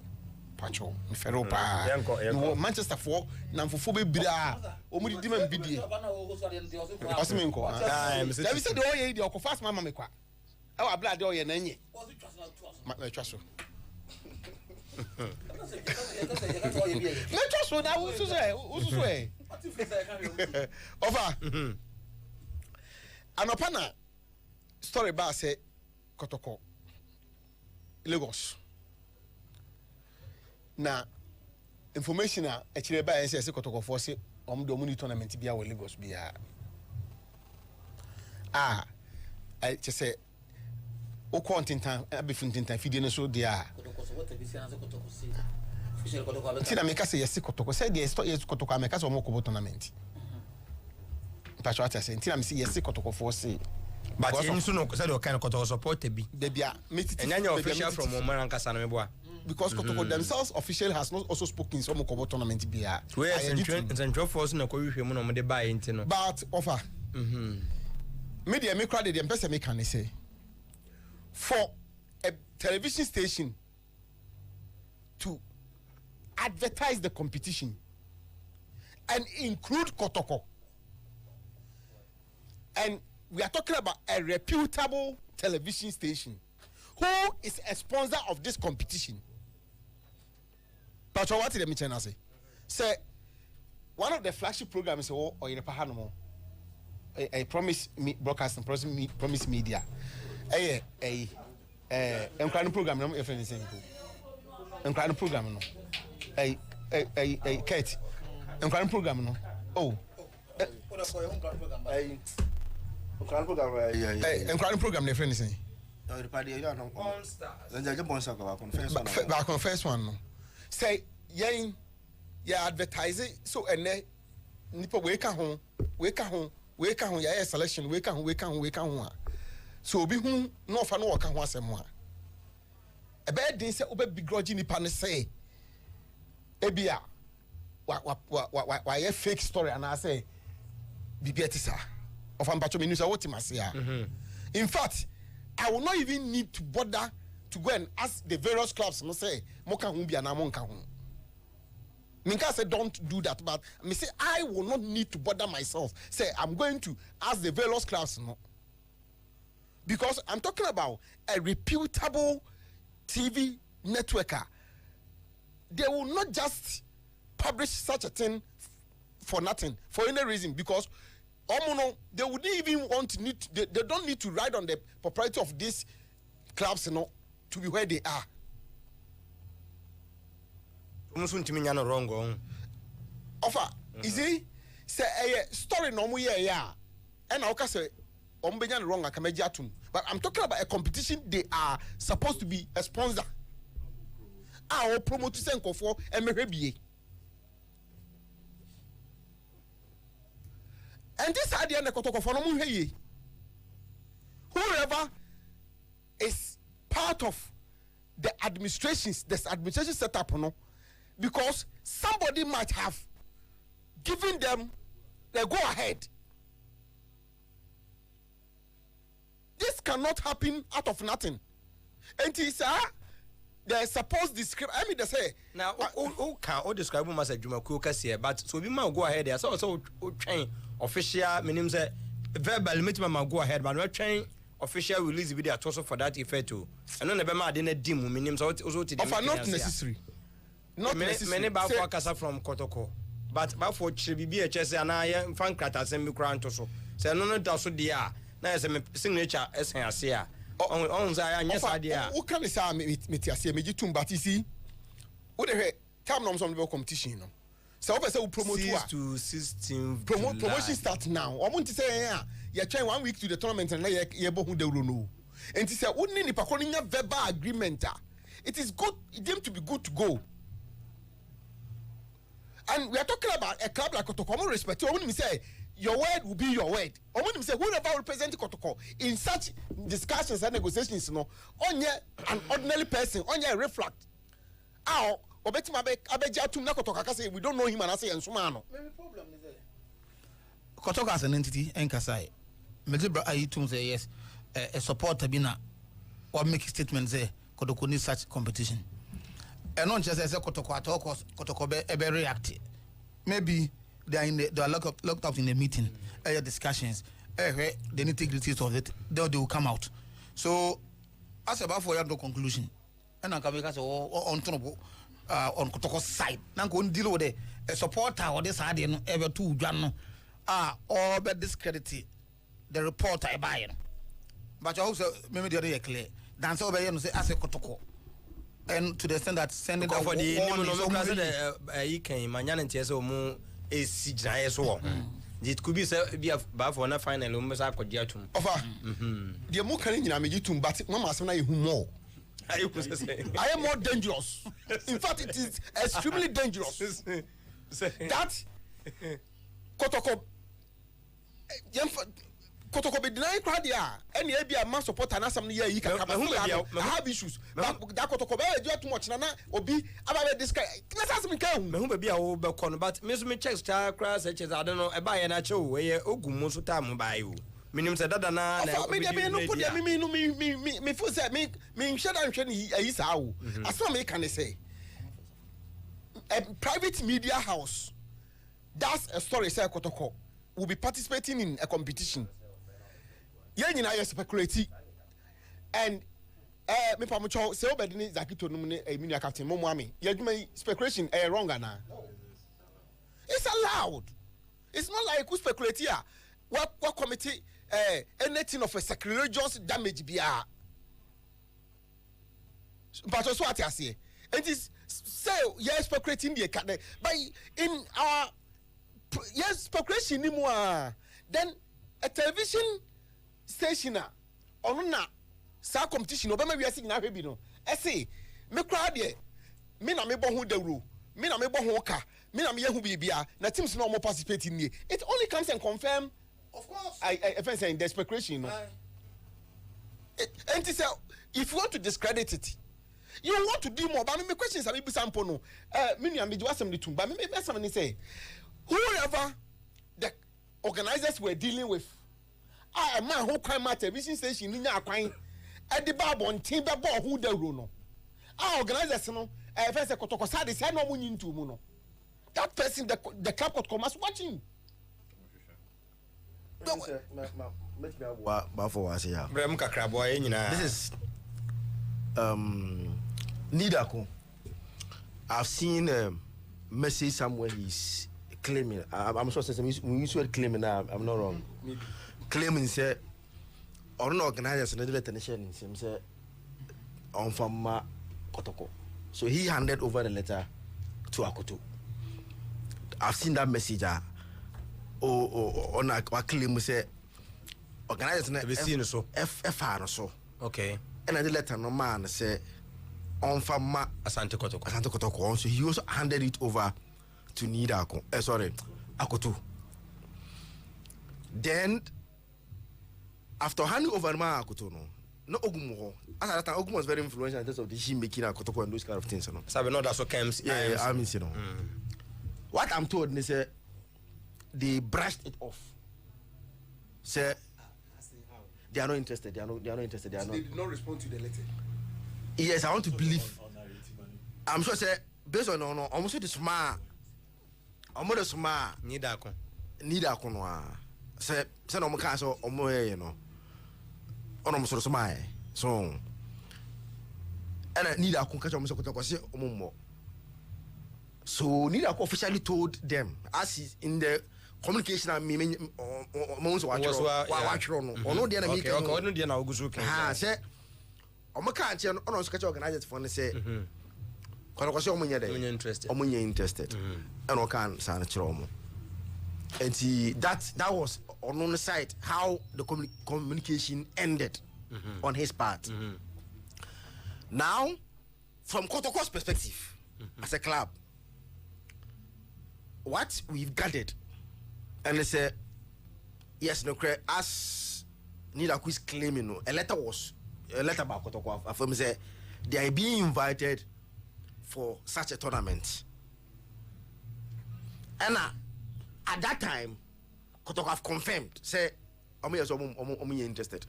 pacho me fero pa Manchester for na mfofo be bira omudi di man bidie pass me nko we said the oye dey fast mama me kwa e wa blood oye na nye ma twa so na usu over anopana story ba say Kotoko Lagos. Na information a echire ba yense se Kotoko for say do muni tournament bia we Lagos bia. I just say o kontintan abi funtintan fidie no so dia. Tina make say yes Kotoko say the story is Kotoko make say o mo ko tournament. Pacho ata say tina me say yes Kotoko for say but you no said the kind of Kotoko support be bia and your official from Oman Kasa na meboa because Kotoko themselves official has not also spoken some Kobo tournament bia where central force na ko hwehwe mu no mo de buy enti no but offer media me crowd dem person me can say for a television station to advertise the competition and include Kotoko, and we are talking about a reputable television station who is a sponsor of this competition. But what did the Michel say? Say one of the flagship programs or in a Pahanomo. a promise me broadcasting promise media enkwano program no e friend same enkwano program no Kate enkwano program no enkwano program ne friend same first one no say yen ya advertise so ene nipa we ka ho ya selection we ka ho so obi hu no fa no wo ka ho asem a e be din se obi begrudge nipa ne say ebia wa ye fake story and I say bibietisa of ambacho me news what him say. In fact, I will not even need to bother to go and ask the various clubs no say mo ka ho bia na mo nka ho. Minka say don't do that, but me say I will not need to bother myself. Say I'm going to ask the various clubs no. Because I'm talking about a reputable TV networker. They will not just publish such a thing for nothing, for any reason, because they wouldn't even they don't need to ride on the propriety of these clubs, you know, to be where they are. Offer, is it say a story no more and I'll say wrong but I'm talking about a competition they are supposed to be a sponsor. Our promote to send for MRBA. And this idea whoever is part of the administration setup, no, because somebody might have given them the go ahead. This cannot happen out of nothing. And it's they supposed describe. I mean, they say now. Who can describe him as a Jumaku Cassia? But so we might go ahead. There's also train official. Meaning say verbal meeting might go ahead, but not train official release video also for that effect too. And no never mind. Didn't dim. Meaning so also to not necessary. Not necessary. Many bad workers are from Kotoko, but for BHS and I fan cratas and Mukran also. Say no that's what they are. Now as a signature as I say. Yes idea. Who can say me me too, but you see, what the time norms on the competition, no. So if I say promote 6 to 16 promotion start now. I want to say you're trying 1 week to the tournament and you who they will know. And to say wouldn't any verbal agreement. It is good them to be good to go. And we are talking about a club like Kotoko. Respect. I want to say your word will be your word. I want to say whoever represents Kotoko in such discussions and negotiations, you know, only an ordinary person, only a reflect. Ow, we don't know him and I say and Sumano. Kotoko as an entity, and Kasai. Melibra Aitum say yes, a supporter bina or make statements there, Kotoko needs such competition. And not just as a Kotoko at all costs, Kotoko react. Maybe they are locked up in the meeting, discussions, the nitty-gritties of it, they will come out. So, as about for your conclusion, and I can make us on Kotoko's side. Now, go and deal with a supporter or this idea, ever two, or but discredit the reporter I buy. But also, maybe the other clear. Dance over here and say, as a Kotoko. And to the extent that sending out for the it could be a bar for a final almost I could get to the more can you but Mama more. I am more dangerous. In fact, it is extremely dangerous. That Kotoko Kotoko be denying crowd here. Any be a man support and some year you can have issues. But that Kotoko be too much nana obi about this guy. Let's ask me come. Me who be a whole balcony, but Miss me check star class such as I don't know a buy and a show where Ogumo so time by you. Minimum said that na me put me for say me shut down is how. As what me can say. A private media house. That's a story say Kotoko will be participating in a competition. Yen na speculate and me pamucho say obedini zakito no ne eminia captain mo ami yaduma speculation wrong na it's allowed. It's not like who speculate here what committee anything of a sacrilegious damage biya. But also what I say, it is say yes speculating the cat, but in our yes speculation anymore. Then a television station on na sa competition obama we are seeing na hwebi no I say me crowd there me na me bo ho dawro me na me bo ho ka me na me hu bibia na teams no more participate in it only comes and confirm of course I fancy in the speculation no and say if you want to discredit it you want to do more but me questions are be sample no me nua me do asem the tum but me asem ni say whoever the organizers were dealing with a man who came at television station ni nya akwan e de babo ntin be ball who the ro no organizers no first kotoko sade say no munyi ntu mu no that person the club could come as watching this is Nidako. I've seen a message somewhere he's claiming. I'm sure we use word claiming now. I'm not wrong. Claiming say or no organizers no let nation him say on from Kotoko. So he handed over the letter to Akoto. I've seen that message. On a claim say organizers na so FR so. Okay. And I letter no man say on from Asante Kotoko. Asante Kotoko. So he also handed it over to Nidako. Akoto. Then after handing over ma Akoto no Ogumo. As at that time Ogumo was very influential in terms of the she making Akotoko and those kind of things. So we know that's what comes. Yeah, I mean, you know. What I'm told is they brushed it off. Say they are not interested. They are not interested. They did not respond to the letter. Yes, I want to believe. I'm sure say based on almost the smart. Almost the smart. Nidako no. Say no mo can so omo you know. Ono so smart. So and Nidako catch omo so kotoko say omo mo. So Nidako officially told them as is in the communication and me months watch no ono dia na me kan ono dia na ogusu kan say omo kan che ono so ka che organize for ne say kono ko se omo nya interested and o kan san che omo and that was on the side how the communication ended on his part. Now from Kotoko's perspective as a club, what we've gathered and they say yes no as Nidaku is claiming a letter about Kotoko affirm say they are being invited for such a tournament and at that time Kotoko have confirmed say omo interested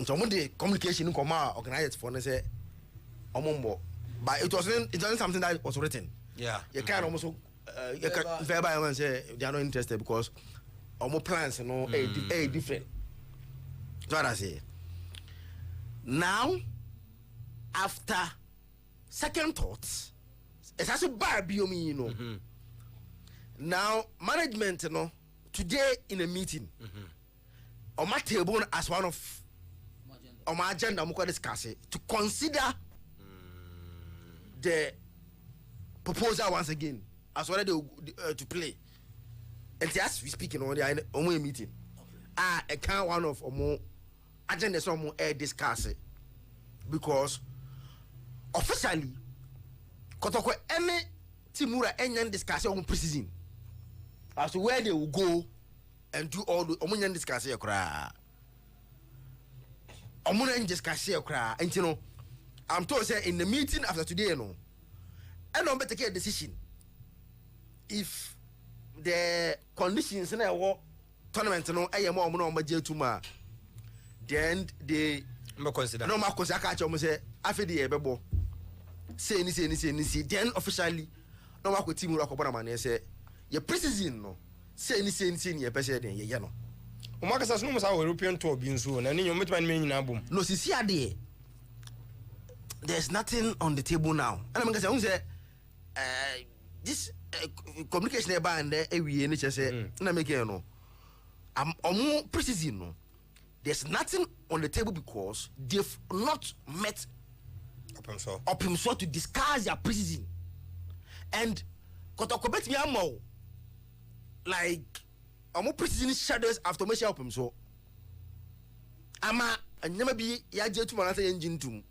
so the communication come organized for say omo but it wasn't something that was written. Yeah, you can almost verbal say they are not interested because our plans are different. So what I say. Now, after second thoughts, it's also bad you know. Now management today in a meeting on my table as one of on my agenda I'm going to discuss it to consider the proposal once again as already to play and as we speak on the meeting I can't one of more agenda some discuss it because officially Kotoko any Timura any discussion on precision as to where they will go and do all the omunyan discuss here cry omunyan discuss here cry and you know I'm told say in the meeting after today and I'm better take a decision if the conditions in our tournament then they consider no more say after the bebo say ni then officially no more team work upon man say your precision no say ni your person then ye no o makasa no musa European tour bi nso na ni yometman me nyina bom no sisi ade there's nothing on the table now and I'm going to say this communication about and we say na make no Preseason, no, there's nothing on the table because they've not met up himself to discuss their preseason. And Kotoko bet me amo like preseason shadows after me help him so. Ama and never be yaje to manasa engine too.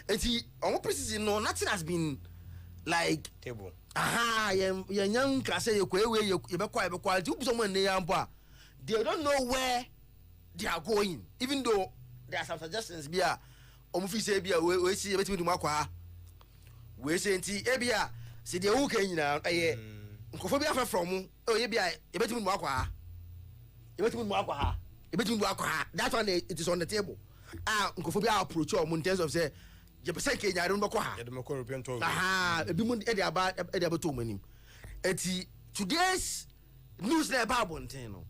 And see, preseason no nothing has been like table. Young can say you someone they don't know where they are going, even though there are some suggestions. Bia, we see between the we say Ebia, see the okay now. Nkofobia from Ebia, between Mwakwa, that one it is on the table. Nkofobia approach or in terms of say. Je pese Kenya I don't know kwa. Ebimun e dey about too many. Eti today's news na about bonten no.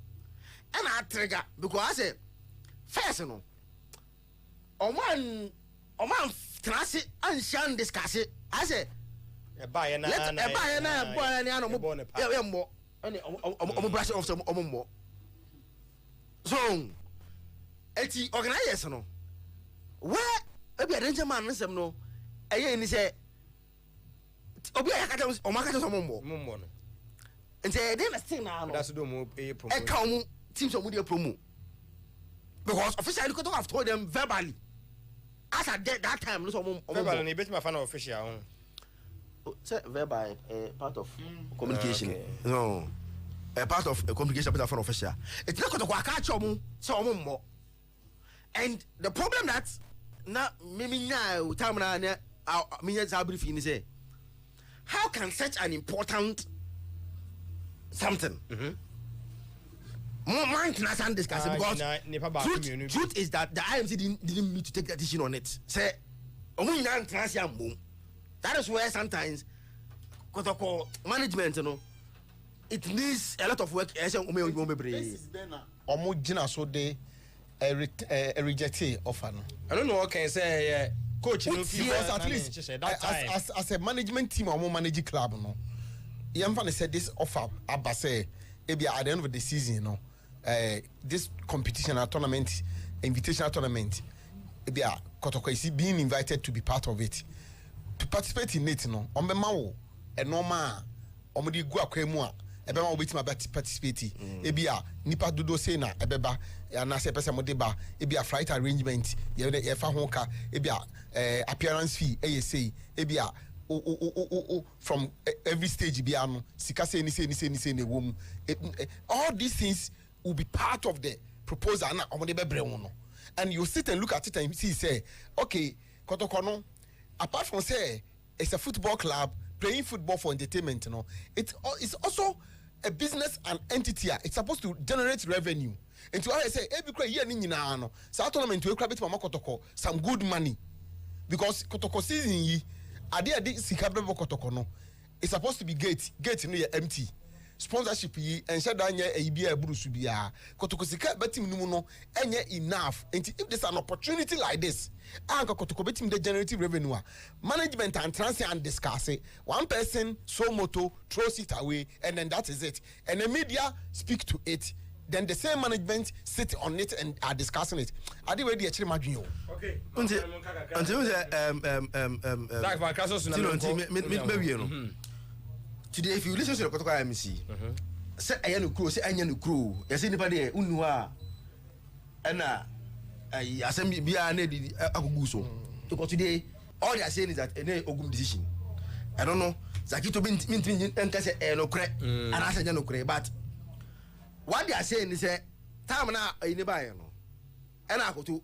And I trigger because I say first no. Oman trase and shan discuss it. I say e ba ye na no mo. Yeah mo. Ani omo brush off some omo mo. So eti organize no. Where Ebi arrange man nsem no eye ni say obi ayakata o makata so mombo no nte dey na still na no that's do mo pay promo e ka omo teams omo dey promo because officially could have told them verbally as at that time no so omo verbally na bet my fan official say verbal part of communication no a part of communication with fan official it's not go catch omo so omo mo and the problem that na mimi now time na me briefing say how can such an important something man can discuss because truth is that the IMC didn't meet to take that decision on it say that is where sometimes management it needs a lot of work. This is Bena Omujina so they rejected offer. I don't know what can say coach yes, at least as a management team or managing club no. Yamfane said this offer abase maybe at the end of the season this competition tournament invitational tournament maybe Kotoko is being invited to be part of it to participate in it no on be mawo e normal omudi gu akwemu a ebe ma obetima participate ebia nipa dodo say na ebeba na se pese modeba ebia flight arrangement ye fa ho ka ebia appearance fee say ebia from every stage bia no sika say ni na wom all these things will be part of the proposal na omodebe bre ho no and you sit and look at it and see say okay Kotoko no apart from say it's a football club playing football for entertainment it's also a business and entity it's supposed to generate revenue and to I say every year ni nyina no sa tournament we kra betima Kotoko some good money because Kotoko season yi ade sika bebo Kotoko no it's supposed to be gate no ye empty sponsorship yi enhye da nya ebia eburusu bia Kotoko sika betim numu no enye enough and if there's an opportunity like this Kotoko betim the generative revenue management and transfer and discuss it one person so moto throws it away and then that is it and the media speak to it then the same management sit on it and are discussing it ade we dey actually madwin okay until like for casos na me today if you listen to the Kotoko IMC say ayano kro say anyano kro you say nipa dey unu a na asem bia na di agugu so because today all they are saying is that any ogum decision I don't know Zakito bin enka say no kre and asa nya no kre but what they are saying is time na ni ba ye no and akoto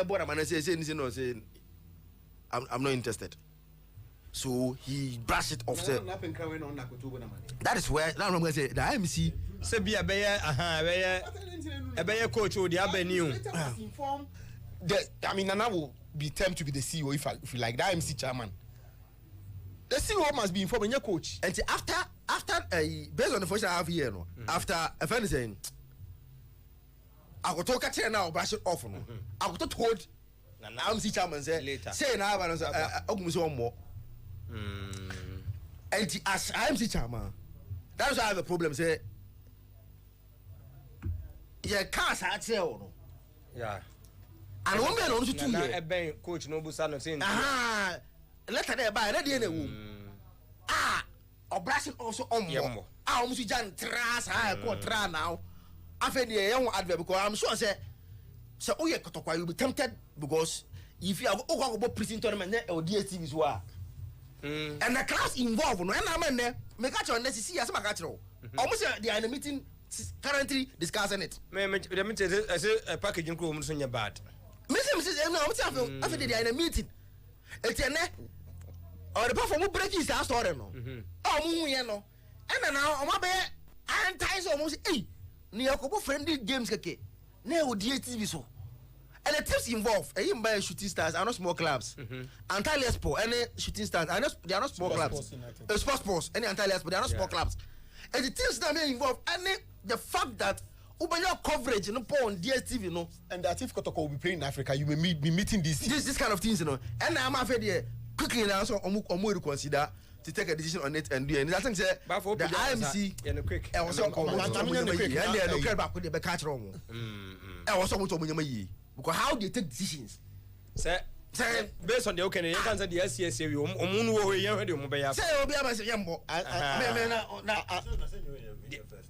border man say no say I'm not interested. So he brushed it off. That is where now I'm going to say the IMC say be a better coach or the avenue. I mean, Nana will be tempted to be the CEO if you like the IMC chairman. The CEO must be informing your coach. And after based on the first half year, no, after a friend saying, I will talk at now, brush it off. I will told IMC chairman say now I'm more. And as IMC chairman, that's why I have a problem. Say ye ka sa ate o no yeah and one man on to 2 years e ben coach no busa no say letter there by ready na wo obrashin also ommo almost jan tras ko tra now afa de ye ho advert because I'm sure say oye kotokwa you be tempted because if you have go prison tournament or DSTV so and the class involved no na man me catch on this see as ma catch no almost they are in a meeting currently discussing it me say packaging crew so nya bad me say no after they are in a meeting etene or the perform break is that story no mu ye no and now o ma be anti so almost ni yakobo friendly games keke na o DSTV so and the teams involved by shooting stars are not small clubs Antalya any shooting stars they are not small clubs sports any Antalya they are not small clubs and the teams that are involved and the fact that your coverage on DSTV and that if Kotoko will be playing in Africa you may be meeting this kind of things and I'm afraid quickly now so omo consider to take a decision on it and do and I think say the IMC and also and care back with the catch wrong and also to because how they take decisions say based on the okay you can say the SCSA we omunu wo we yan de mo be ya say obi am say yambo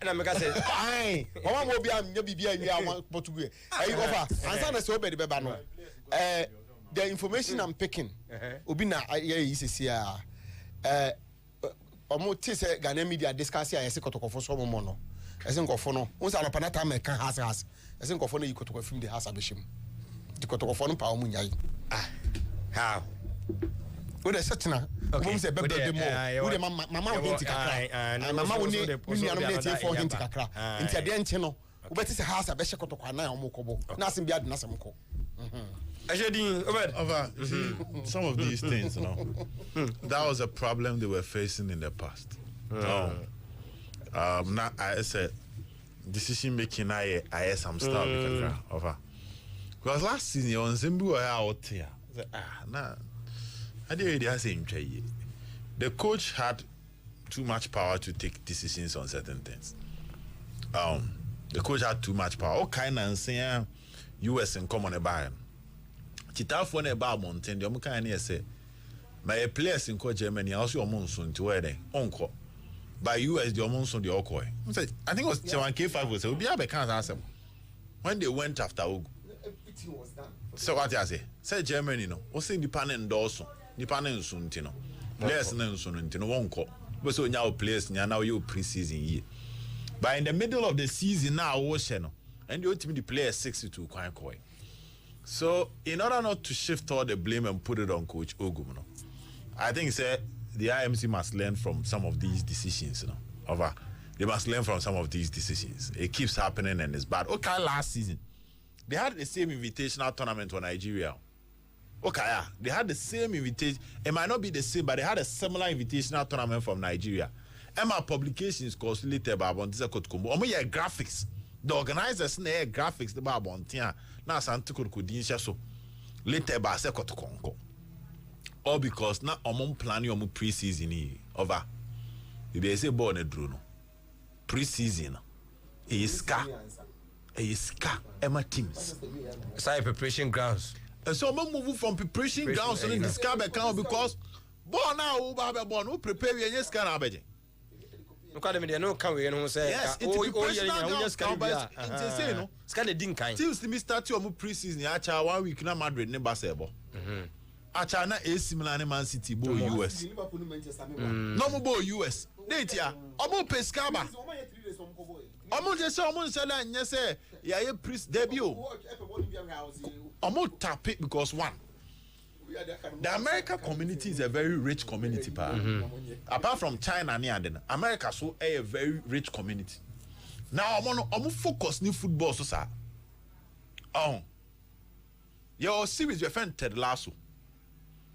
na me ka say ai mama mo obi am nya bibia wi am Portugal ayi over ansa na say obedi be ba no the information I'm picking obi na yi sesia omo ti say Ghana media discuss ya say kotokofo so mo no ese nkofo no won say anopana time kan has ese nkofo no yi kotokofo film the house abeshim the kotokofo no pa omo nyai how we dey searching we say bebe de mo we dey mama we hint kakra mama we ni anu na for hint kakra nti ade enche no we beti say house abeshe kotokwa na omo kobo na asim bia de na sem ko some of these things, you know, that was a problem they were facing in the past. Now I said decision making I some stuff because last season on Zimbu were out here. I didn't say the coach had too much power to take decisions on certain things. The coach had too much power. All kind of saying US and common about Chita for ne ba mountain the omuka na say my players in Germany also omonso nti where dey onko by US the omonso the okoi I think it was Chawan K5 was obi abeka answer when they went after Ogu so what I say Germany no o say nipa na endorso nipa na nso nti no players na nso nti no wonko be so nya players nya na you pre-season year but in the middle of the season now wo she no and the ultimate players 62 kwan koi. So, in order not to shift all the blame and put it on Coach Ogum, I think the IMC must learn from some of these decisions. They must learn from some of these decisions. It keeps happening and it's bad. Okay, last season, they had the same invitational tournament for Nigeria. Okay, they had the same invitation. It might not be the same, but they had a similar invitational tournament from Nigeria. Emma Publications cost later by Bontisa Kotkumbo. Graphics. The organizers ne graphics the baba on tia na santuko kodin so later ba se kotokonko all because na omon plan your pre-season over they say ball na duro no pre-season is Emma teams side preparation grounds and so move from preparation grounds in this car account because ball now ba ball no prepare we any scan abeje no can we no say yes it's say no scan the din kind teams me start your pre-season acha 1 week na Madrid ne basketball acha na AC Milan Man City bo US no mo bo US date ya omo pescaba omo je say omo say na nya say ya ye priest debut omo tap it because one the American community is a very rich community, apart from China and America so a very rich community. Now I'm focus new football so sir. Your series referring Ted Lasso.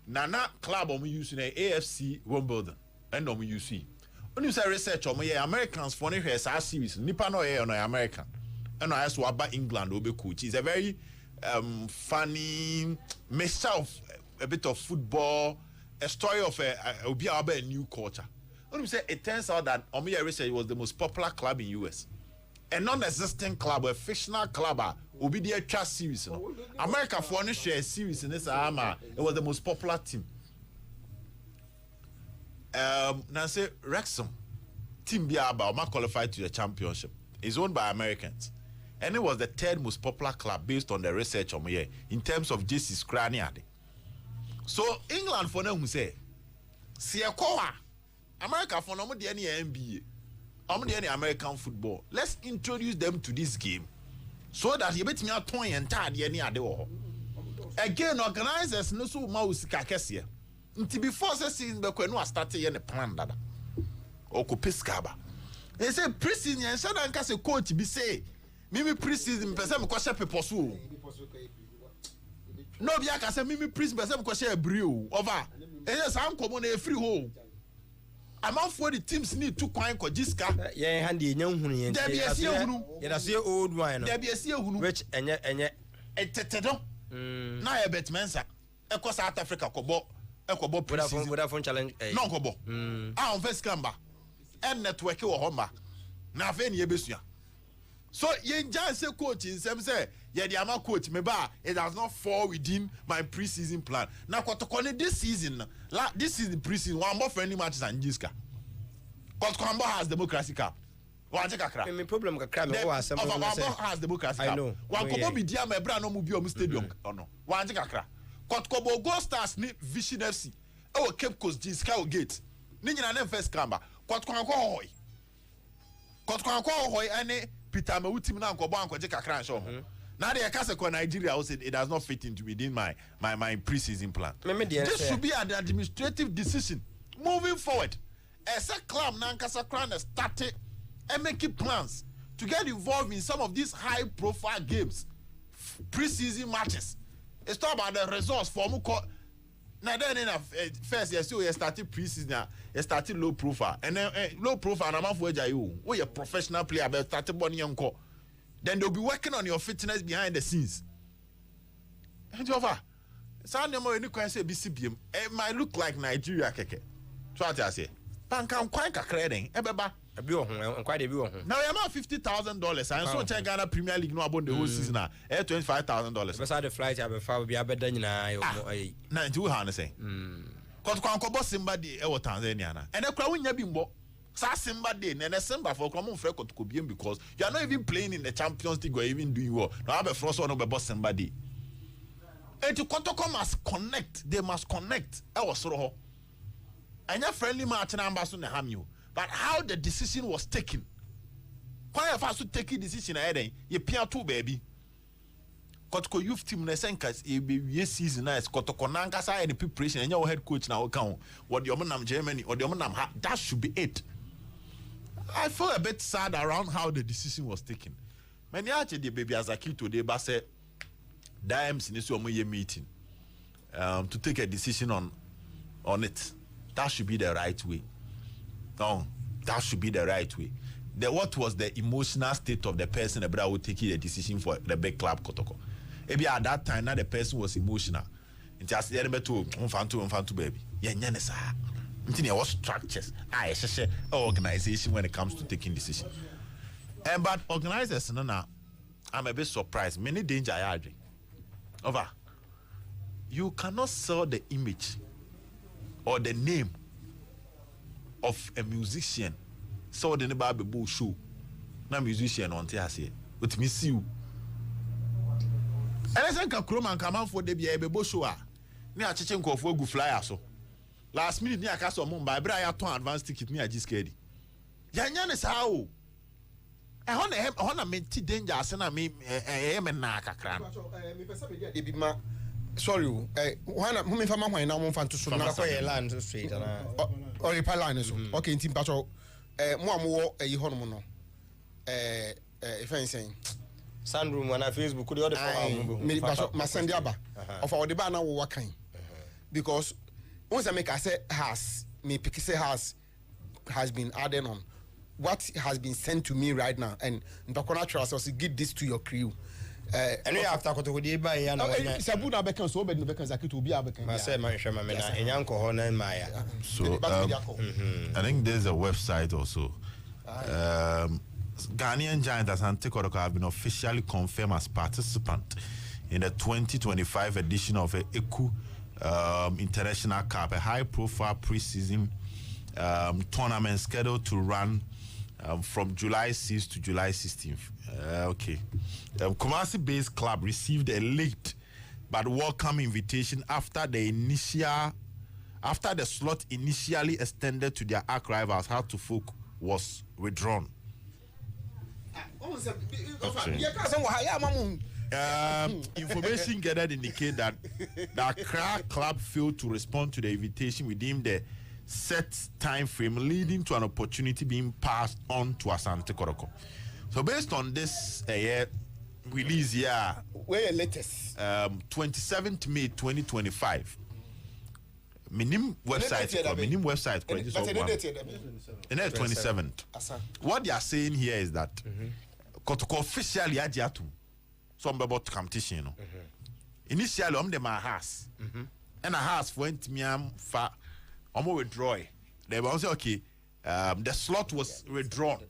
Nana club using a AFC Wimbledon and UC. When you say research Americans for here series nipa no American. And I asked about England will be coach. It's a very funny mixture of a bit of football, a story of a new culture. When we say it turns out that Omiya research was the most popular club in US. a non-existing club, a fictional club, will be the trust series. America for one share series in this armor. It was the most popular team. Now say Wrexham team Biaba qualified to the championship. It's owned by Americans, and it was the third most popular club based on the research on here in terms of JC's craniade. So England for them who say, see a koa America for no any NBA. Any American football. Let's introduce them to this game so that you bet me a toy and tired any other. Again, organizers no so mouse kakesia. Until before season when we started in the plan that or Kopiskaba. They say preseason and so then case coach be say mimi preseason person me kwashe peposu. No be aka say mimi preseason person kwashe ebrio over. Yes, I'm common a free hole. I'm out for the teams need to coin Kojiska. Yeah, handy young hunu. There be a see hunu. Yeah, see old wine. There be a see hunu. Which and yet tetedo. Na e bet mensa. Eko South Africa kobo. Ekobo Vodafone challenge. No kobo. On first camber. And network wo homa. Na fe ni ebesua. So ye njan say coach in some say yeah the ama coach me ba it does not fall within my preseason plan. Now kotokone this season this is the preseason one more friendly matches and Jiska. Kotokone has democracy cup. One check akra. Me problem kakra me was some has democracy cup. I know. One kobo bi dia me bra no mu bi o stadium no. One check akra. Kotoko Go Stars ni Vision FC. E Cape Coast Jiska gate. Ni nyina na first camber. Kotokone ko hoy. Kotokone ko hoy ane Peter Mawutim na nkobo ankoje kakra nso. Now the case for Nigeria also it does not fit into within my preseason plan. This should be an administrative decision moving forward. As a club Nankasa Crown started and making plans to get involved in some of these high profile games, preseason matches. It's not about the results for Muko. Now then in first you started preseason, you started low profile. And then low profile and I'm for you. We a professional player but started born young. Then they'll be working on your fitness behind the scenes. And over, Sunday morning, you say BCBM. It might look like Nigeria, keke. So what I say, Pankam quite credit, ebeba. Now I'm at $50,000. I saw Ghana Premier League no about the whole season. $25,000. Beside the flight, I will be a better than I. 92 say. Cause Kwanko somebody ever Tanzania. And a crowd in bimbo. Somebody in December for common frequent could be because you are not even playing in the Champions League or even doing well. Now have a frost on about somebody. And to Kotoko must connect, they must connect. I was so. And your friendly match number soon harm you. But how the decision was taken. Why have us to take a decision ahead? You peer too, baby. Kotoko youth team Nesenkas, a season as Kotoko Nankasa and the preparation and your head coach now account. What the Omanam Germany or the Omanam that should be it. I feel a bit sad around how the decision was taken. Many actually the baby as a kid today, but said, Dimes in this meeting to take a decision on it. That should be the right way. No, that should be the right way. What was the emotional state of the person that would take the decision for the big club Kotoko? Maybe at that time, now the person was emotional. It just the enemy to baby. Yeah, what structures, organization when it comes to taking decisions. But organizers, no, I'm a bit surprised. Many danger I had. Over. You cannot sell the image or the name of a musician. So the neighbor show. Na musician on TSA. With me see you. And I think a crewman come out for the be show. Near Chichenko for go flyer so. Last minute near Castle Mumbai, but I have to advance ticket near Giscadi. Yan is how. I want to make danger, and I mean, and Naka cram. Sorry, when I'm going to want to land straight or a line. Okay, in Team Patrol, more a honomono. If I'm saying. Sandroom when I Facebook could order my send yaba of our debana what kind because once I make I say has me pick say has been added on what has been sent to me right now and Ndokona trust us give this to your crew and after ko dey buy ya na sabu na bekan so obed no bekan zakito obi abekan I say man shema me na enyanko ho na so I think there's a website also Ghanaian Giants Asante Kotoko have been officially confirmed as participant in the 2025 edition of ECU International Cup, a high-profile pre-season tournament scheduled to run from July 6th to July 16th. Okay. Kumasi-based club received a late but welcome invitation after the slot initially extended to their arch rivals, Heart to Folk, was withdrawn. Information gathered indicate that the Accra club failed to respond to the invitation within the set time frame, leading to an opportunity being passed on to Asante Kotoko. So based on this release here, where latest 27th May 2025. Minim website, and then 27th. What they are saying here is that Kotoko officially had some about competition. Initially, I'm the my house, and a house went me for withdraw. They were also okay. The slot was withdrawn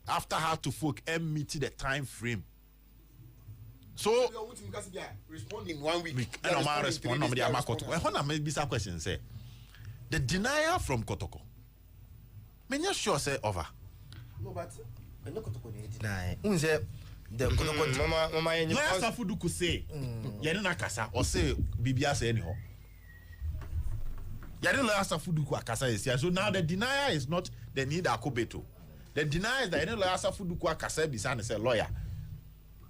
after Heart to Folk and meet the time frame. So, responding 1 week. And I'm responding. When I make this question, say the denial from Kotoko. Many sure say over. No, but no Kotoko deny. Unse the Kotoko. Mama, you Safudu could say, Yadina Kasa or say Bibia say anyhow. Yadina Safudu Kasa is here. So now the denial is not the need Akobeto. The denial is that Yadina Safudu Kasa Bisan is a lawyer.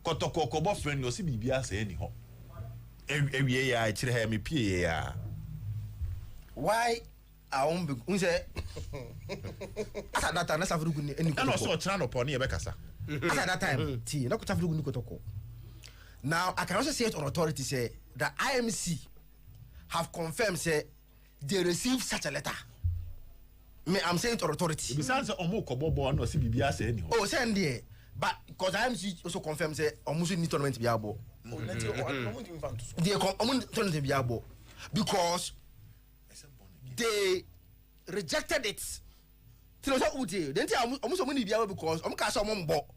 Kotoko kobo friend no si bibia say anyhow. Ewie ya chire me pie ya. Why I won't be unse at that time na Safudu ni eni Kotoko. And also try no pon e be kasa. At that time ti na Safudu ni Kotoko. Now I can also say it on authority say the IMC have confirmed say they received such a letter. Me I'm saying it on authority. Besides omo kobo bo no si bibia say anyhow. Oh send there. But because IMC also confirmed say almost need tournament to be able. Because they rejected it. Because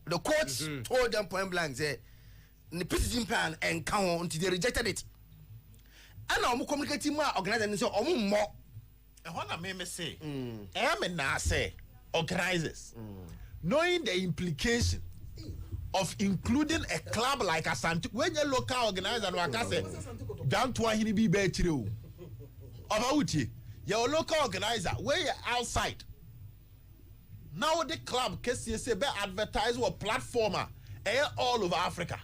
the coach told them point blank say the precision plan and count until they rejected it. And I'm communicating more organizers so more. And what I may say, I say organizers. Knowing the implication of including a club like Asante, when your local organizer down to a be better. About your local organizer, where you're outside. Now the club KCSA be advertise or platformer all over Africa.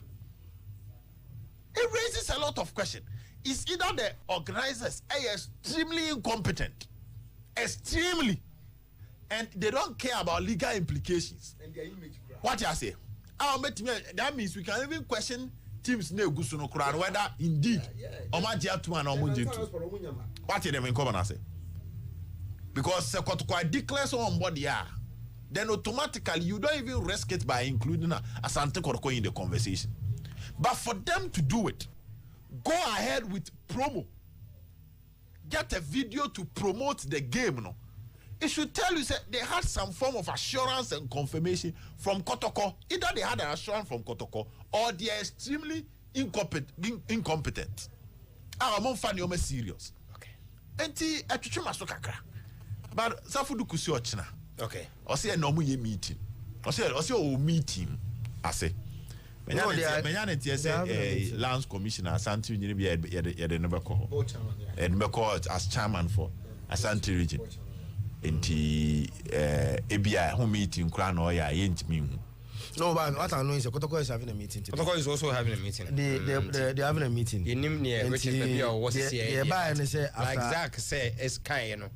It raises a lot of questions. Is either the organizers are extremely incompetent, extremely, and they don't care about legal implications. And their image. What you say? That means we can even question teams ne gusuno kran whether indeed Omaji to and Omunji. What you them in common say? Because Sekotoko declares on board then automatically you don't even risk it by including Asante Kotoko in the conversation. But for them to do it, go ahead with promo. Get a video to promote the game, no? It should tell you that they had some form of assurance and confirmation from Kotoko. Either they had an assurance from Kotoko or they are extremely incompetent. I'm not funny, serious. Okay. Enti atwetwe maso kakra. But Safudu kusi ochina. Okay. O say no mu ye meeting. O say o meeting. I say. Menya ne say Lands Commissioner Asante Nyini bi ye de no be ko. As chairman for Asante region. Enti ebia ho meeting kura na oya yentimi hu. No, but what I know is Kotoko is having a meeting today. Kotoko is also having a meeting. They're having a meeting. You name near which is the or what's here. Like Zach say is kind, you know.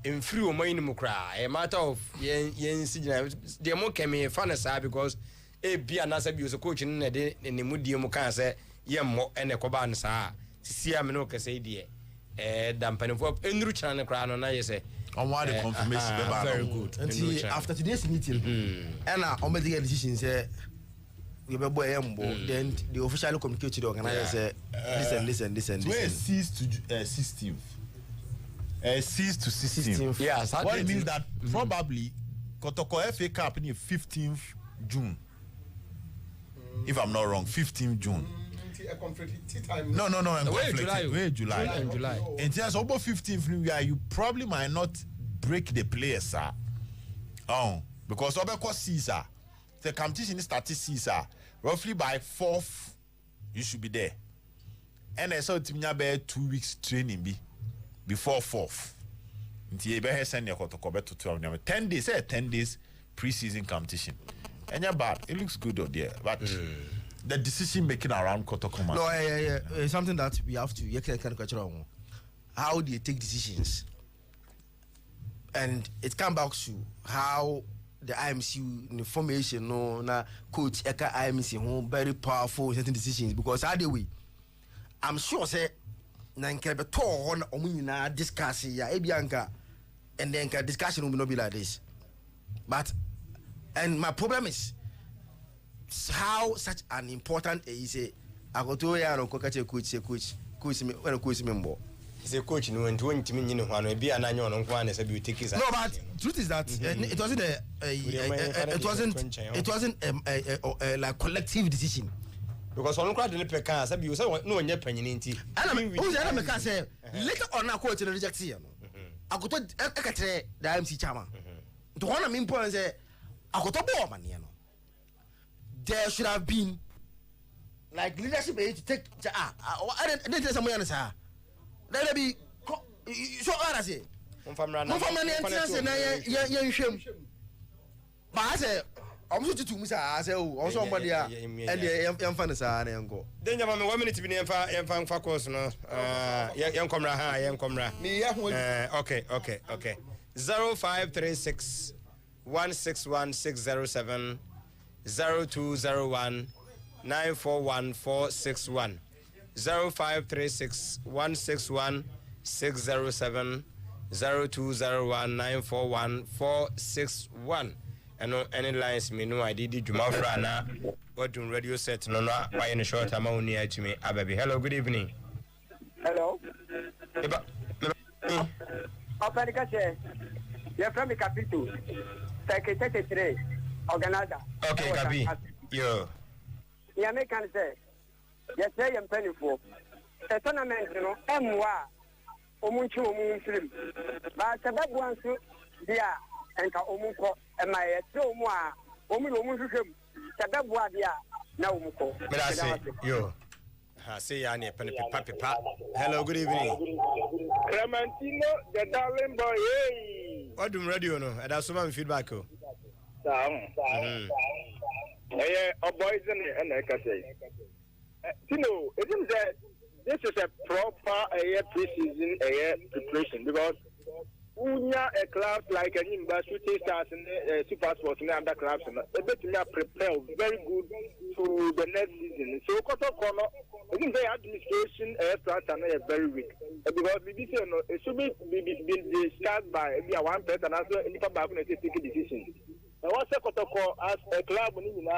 In free or minimum cry, a matter of yen the more came a fan aside because a be an answer abuse a coach in the Mudium can say, Yam and a coban sa. See, I'm no can say, dear. Dampen for enrich and a crown on I say. On why the confirmation very good. And after today's meeting, and I made the decision say we be boy then the official communicate to the organizer say listen. Where cease to 16th. Cease to 16th. Yes, what it means that probably Kotoko FA Cup in the 15th June. If I'm not wrong, 15th June. No. July. In terms of about 15th, you probably might not break the players, sir. Because over Caesar, the competition started Caesar. Roughly by 4th, you should be there. And I saw Timnya be 2 weeks training before 4th. Until you send your to 10 days, 10 days pre-season competition. And you're bad. It looks good out there, but the decision making around Kotoko. No, it's something that we have to. How do you take decisions? And it comes back to how the IMC in the formation, coach Eka IMC, very powerful certain decisions because either way, I'm sure say Nankebeton or discussing Ebianca, and then discussion will not be like this. But and my problem is how such an important is I go to coach me when coach member. He's a coach no and 20 minutes one be an annual on one as you take his. No, but truth is that it wasn't a like collective decision. Because on crowd the car said you say no one penny. And I mean who's the other say later on I coach in reject here. I go to the IMC chairman. To one of me point say I go to board man, there should have been like leadership to take I didn't tell someone else. Let be so hard as it. But I say, I'm going to Musa. I say, oh, somebody and the young fans are and go. Then you have 1 minute to be in fan focus. No, young comrade, young comrade. Okay. 0536 161 607 0201 941 461. 0536 161 607 0201 941 461. And any lines me no I did Jumafrana. What do radio set no why in a short amount near to me. Ababy. Hello, good evening. Hello. You're from the capital. Secretary organizer. Okay, Kabi. Yo. Yeah, make can say. Yes, I am penny for a tournament, M1 Omunchu Omun. But the bad ones, dear, and Omunko, and my so more Omun, the bad one, dear, now Muko. But I say, yo, I say, I need a penny papa. Hello, good evening. Clementino, the darling boy, hey. What do radio no? And that's some feedback. A boys and I can say. It seems that this is a proper pre-season preparation because Unya a club like a Nimba Shooting Stars and Super Sports and other clubs a bit prepare very good to the next season. So Koto I think the administration plan are very weak because it should be discussed by one person and also any back take a decision. And what's a Koto as a club